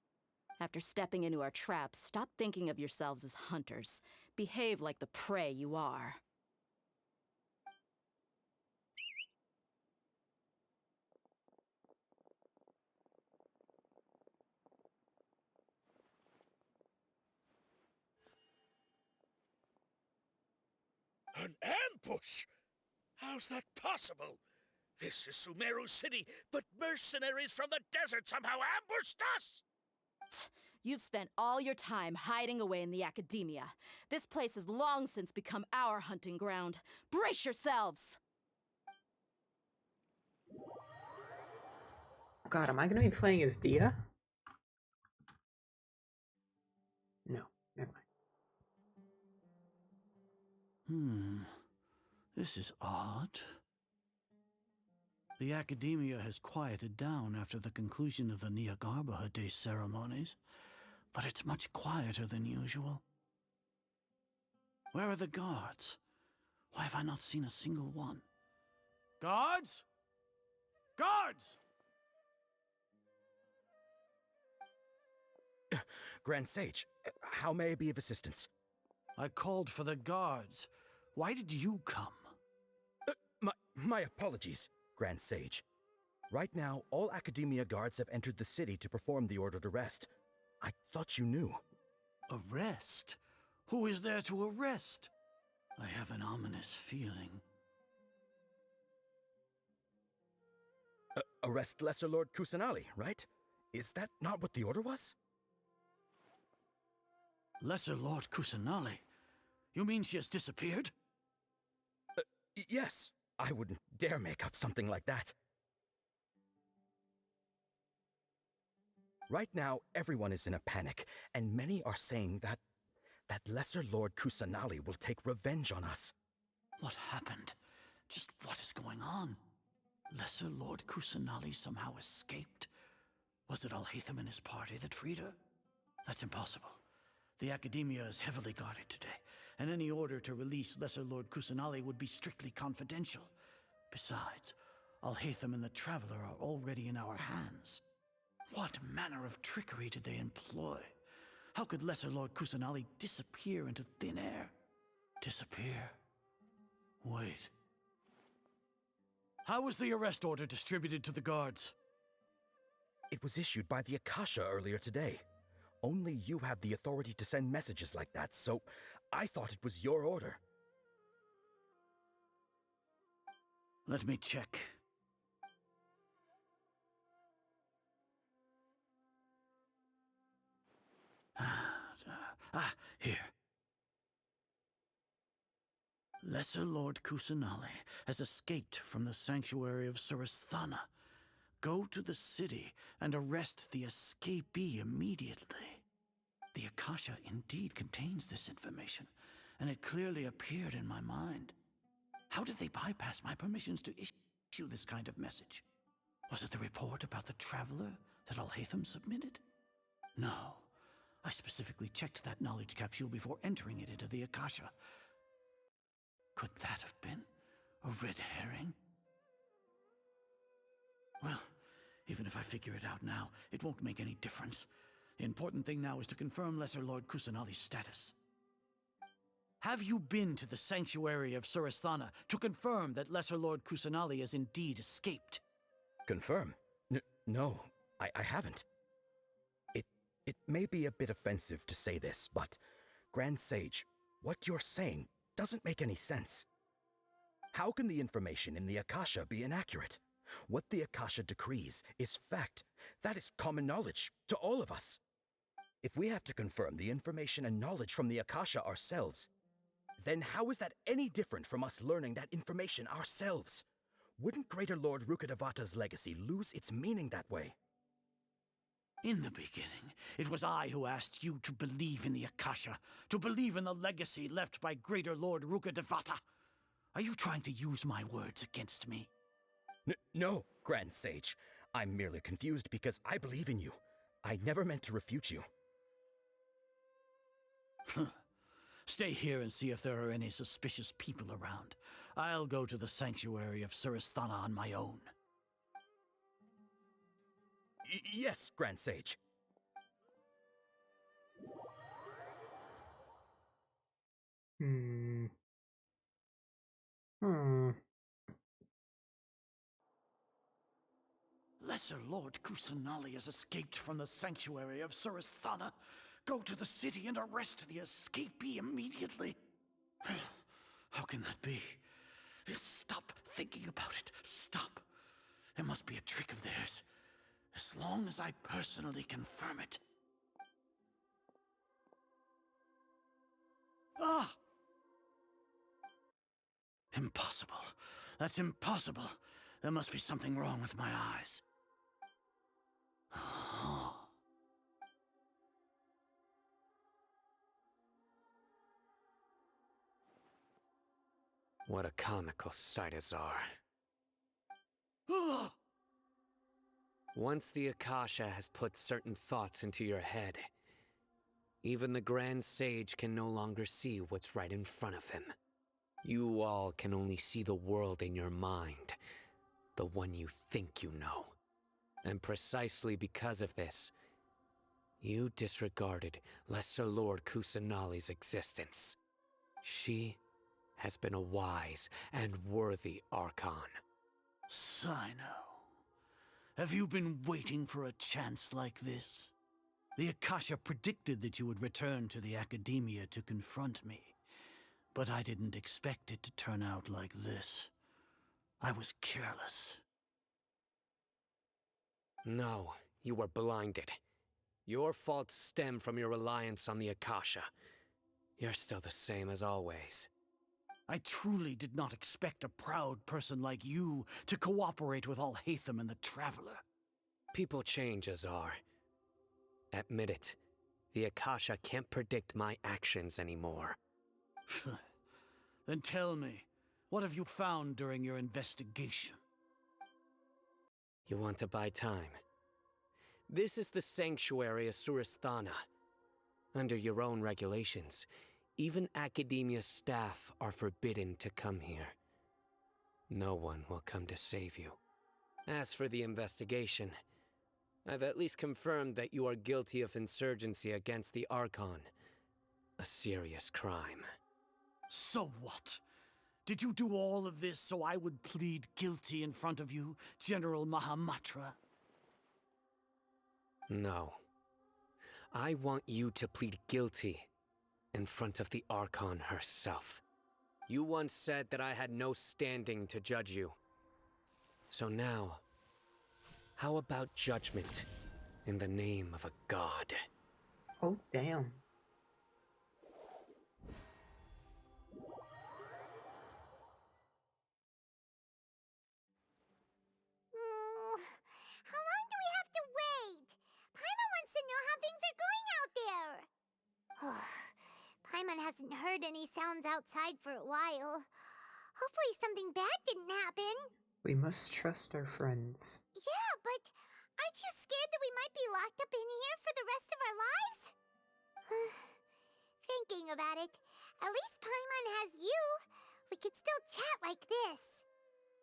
After stepping into our traps, stop thinking of yourselves as hunters. Behave like the prey you are. An ambush? How's that possible? This is Sumeru City, but mercenaries from the desert somehow ambushed us! You've spent all your time hiding away in the academia. This place has long since become our hunting ground. Brace yourselves! God, am I gonna be playing as Dia? No, never mind. This is odd. The academia has quieted down after the conclusion of the Nyagarbha Day ceremonies, but it's much quieter than usual. Where are the guards? Why have I not seen a single one? Guards? Guards! Grand Sage, how may I be of assistance? I called for the guards. Why did you come? My apologies, Grand Sage. Right now, all Academia guards have entered the city to perform the ordered arrest. I thought you knew. Arrest? Who is there to arrest? I have an ominous feeling. Arrest Lesser Lord Kusanali, right? Is that not what the order was? Lesser Lord Kusanali? You mean she has disappeared? Yes. I wouldn't dare make up something like that. Right now, everyone is in a panic, and many are saying that Lesser Lord Kusanali will take revenge on us. What happened? Just what is going on? Lesser Lord Kusanali somehow escaped? Was it Alhaitham and his party that freed her? That's impossible. The Academia is heavily guarded today, and any order to release Lesser Lord Kusanali would be strictly confidential. Besides, Alhaitham and the Traveler are already in our hands. What manner of trickery did they employ? How could Lesser Lord Kusanali disappear into thin air? Disappear? Wait. How was the arrest order distributed to the guards? It was issued by the Akasha earlier today. Only you have the authority to send messages like that, so I thought it was your order. Let me check. Here. Lesser Lord Kusanali has escaped from the sanctuary of Suristhana. Go to the city and arrest the escapee immediately. The Akasha indeed contains this information, and it clearly appeared in my mind. How did they bypass my permissions to issue this kind of message? Was it the report about the traveler that Alhaitham submitted? No. I specifically checked that knowledge capsule before entering it into the Akasha. Could that have been a red herring? Well, even if I figure it out now, it won't make any difference. The important thing now is to confirm Lesser Lord Kusanali's status. Have you been to the sanctuary of Suristhana to confirm that Lesser Lord Kusanali has indeed escaped? Confirm? No, I haven't. It may be a bit offensive to say this, but Grand Sage, what you're saying doesn't make any sense. How can the information in the Akasha be inaccurate? What the Akasha decrees is fact. That is common knowledge to all of us. If we have to confirm the information and knowledge from the Akasha ourselves, then how is that any different from us learning that information ourselves? Wouldn't Greater Lord Rukkhadevata's legacy lose its meaning that way? In the beginning, it was I who asked you to believe in the Akasha, to believe in the legacy left by Greater Lord Rukkhadevata. Are you trying to use my words against me? No, Grand Sage. I'm merely confused because I believe in you. I never meant to refute you. Stay here and see if there are any suspicious people around. I'll go to the sanctuary of Suristhana on my own. Yes, Grand Sage. Hmm. Lesser Lord Kusanali has escaped from the sanctuary of Suristhana. Go to the city and arrest the escapee immediately. How can that be? Stop thinking about it. Stop. It must be a trick of theirs. As long as I personally confirm it. Ah! Impossible. That's impossible. There must be something wrong with my eyes. What a comical sight is are. Once the Akasha has put certain thoughts into your head, even the Grand Sage can no longer see what's right in front of him. You all can only see the world in your mind, the one you think you know. And precisely because of this, you disregarded Lesser Lord Kusanali's existence. She has been a wise and worthy Archon. Sino, have you been waiting for a chance like this? The Akasha predicted that you would return to the Academia to confront me, but I didn't expect it to turn out like this. I was careless. No, you were blinded. Your faults stem from your reliance on the Akasha. You're still the same as always. I truly did not expect a proud person like you to cooperate with Alhaitham and the Traveler. People change, Azar. Admit it. The Akasha can't predict my actions anymore. Then tell me, what have you found during your investigation? You want to buy time? This is the sanctuary of Suristhana. Under your own regulations, even Academia staff are forbidden to come here. No one will come to save you. As for the investigation, I've at least confirmed that you are guilty of insurgency against the Archon. A serious crime. So what? Did you do all of this so I would plead guilty in front of you, General Mahamatra? No. I want you to plead guilty in front of the Archon herself. You once said that I had no standing to judge you. So now, how about judgment in the name of a god? Oh, damn. hasn't heard any sounds outside for a while. Hopefully something bad didn't happen. We must trust our friends. Yeah, but aren't you scared that we might be locked up in here for the rest of our lives? Thinking about it, at least Paimon has you. We could still chat like this.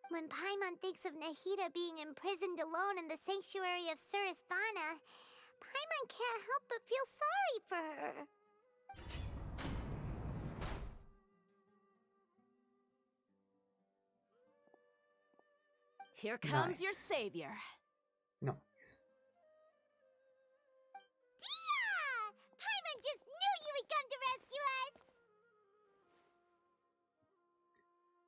When Paimon thinks of Nahida being imprisoned alone in the sanctuary of Surasthana, Paimon can't help but feel sorry for her. Here comes your savior. Nice. Dia! Paimon just knew you would come to rescue us!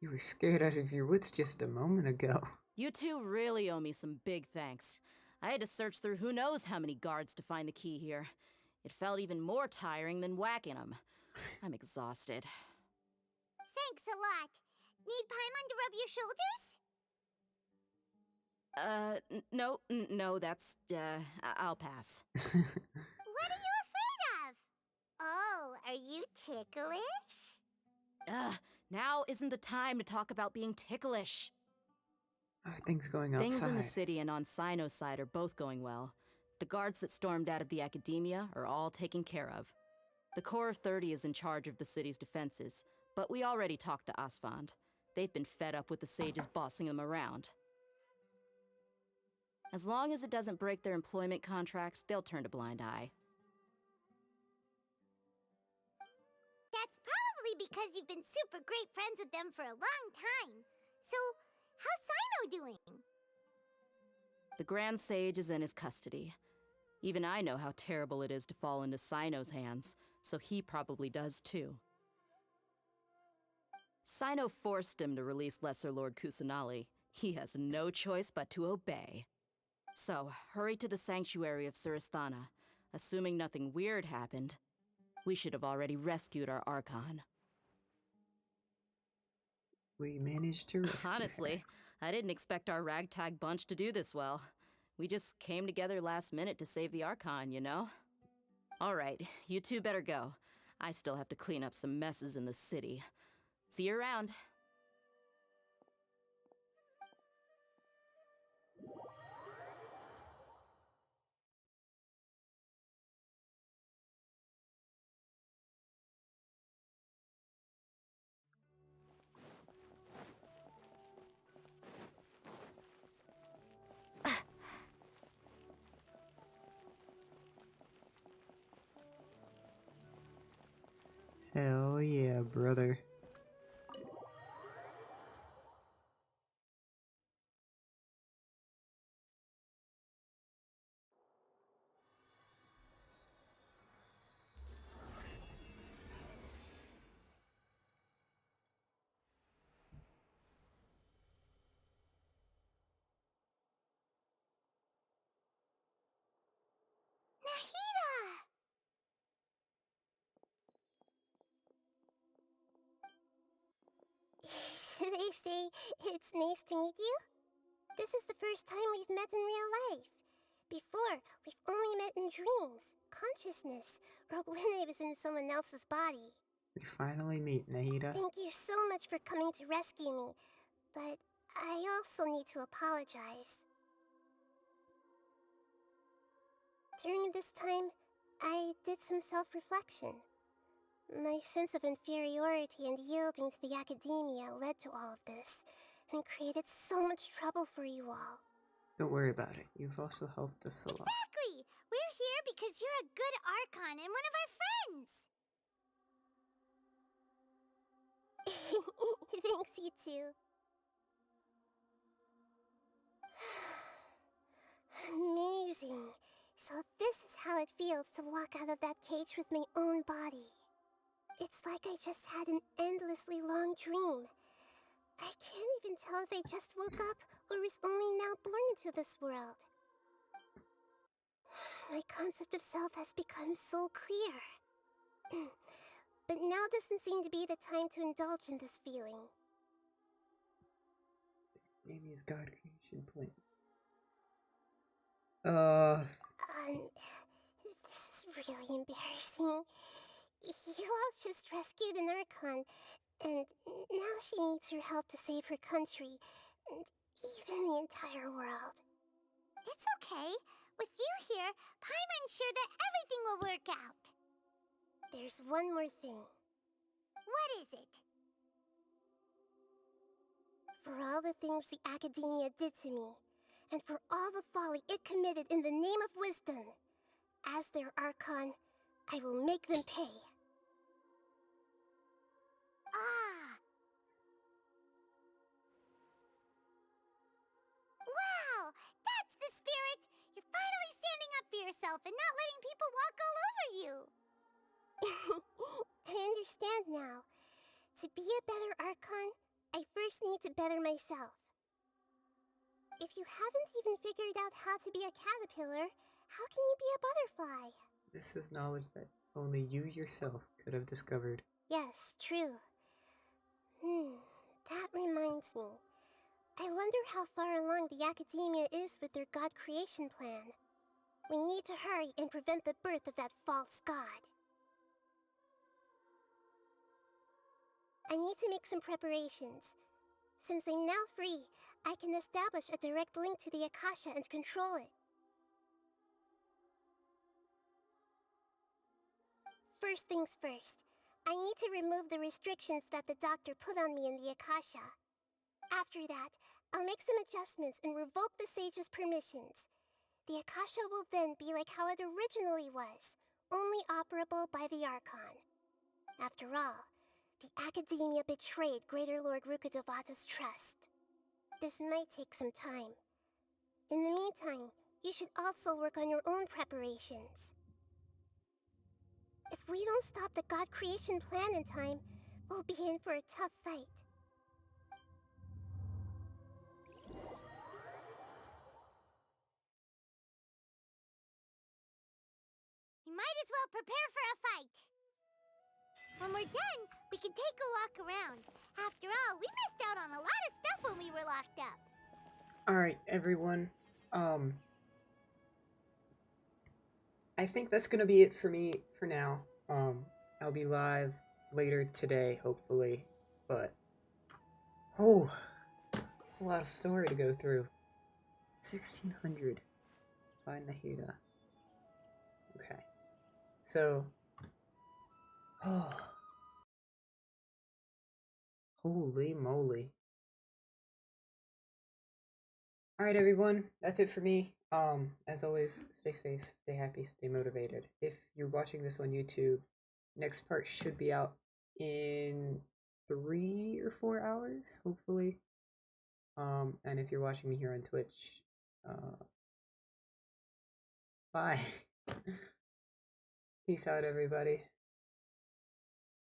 You were scared out of your wits just a moment ago. You two really owe me some big thanks. I had to search through who knows how many guards to find the key here. It felt even more tiring than whacking them. I'm exhausted. Thanks a lot. Need Paimon to rub your shoulders? No, that's, I'll pass. What are you afraid of? Oh, are you ticklish? Now isn't the time to talk about being ticklish. How are things going outside? Things in the city and on Sino's side are both going well. The guards that stormed out of the academia are all taken care of. The Corps of 30 is in charge of the city's defenses, but we already talked to Asfand. They've been fed up with the sages bossing them around. As long as it doesn't break their employment contracts, they'll turn a blind eye. That's probably because you've been super great friends with them for a long time. So, how's Sino doing? The Grand Sage is in his custody. Even I know how terrible it is to fall into Sino's hands, so he probably does too. Sino forced him to release Lesser Lord Kusanali. He has no choice but to obey. So, hurry to the sanctuary of Surasthana. Assuming nothing weird happened, we should have already rescued our Archon. We managed to rescue Honestly, I didn't expect our ragtag bunch to do this well. We just came together last minute to save the Archon, you know? Alright, you two better go. I still have to clean up some messes in the city. See you around. Hell yeah, brother. Nahida! Should I say it's nice to meet you? This is the first time we've met in real life. Before, we've only met in dreams, consciousness, or when I was in someone else's body. We finally meet, Nahida. Thank you so much for coming to rescue me, but I also need to apologize. During this time, I did some self-reflection. My sense of inferiority and yielding to the academia led to all of this, and created so much trouble for you all. Don't worry about it. You've also helped us a lot. Exactly! We're here because you're a good Archon and one of our friends! Thanks, you too. Amazing. So this is how it feels to walk out of that cage with my own body. It's like I just had an endlessly long dream. I can't even tell if I just woke up or was only now born into this world. My concept of self has become so clear. But now doesn't seem to be the time to indulge in this feeling. Jamie's God creation plan. This is really embarrassing. You Nilou just rescued an Archon, and now she needs her help to save her country, and even the entire world. It's okay. With you here, Paimon's sure that everything will work out. There's one more thing. What is it? For all the things the Academia did to me, and for all the folly it committed in the name of wisdom, as their Archon, I will make them pay. Ah! Wow! That's the spirit! You're finally standing up for yourself and not letting people walk all over you! I understand now. To be a better Archon, I first need to better myself. If you haven't even figured out how to be a caterpillar, how can you be a butterfly? This is knowledge that only you yourself could have discovered. Yes, true. That reminds me. I wonder how far along the Academia is with their god creation plan. We need to hurry and prevent the birth of that false god. I need to make some preparations. Since I'm now free, I can establish a direct link to the Akasha and control it. First things first, I need to remove the restrictions that the doctor put on me in the Akasha. After that, I'll make some adjustments and revoke the sage's permissions. The Akasha will then be like how it originally was, only operable by the Archon. After all, the Academia betrayed Greater Lord Rukkhadevata's trust. This might take some time. In the meantime, you should also work on your own preparations. If we don't stop the god creation plan in time, we'll be in for a tough fight. You might as well prepare for a fight. When we're done, we can take a walk around. After all, we missed out on a lot of stuff when we were locked up. Alright, everyone. I think that's gonna be it for me for now. I'll be live later today, hopefully. But it's a lot of story to go through. 1600. Find Nahida. Okay. So holy moly. Alright everyone, that's it for me. As always, stay safe, stay happy, stay motivated. If you're watching this on YouTube, next part should be out in 3 or 4 hours, hopefully. And if you're watching me here on Twitch, bye. Peace out, everybody.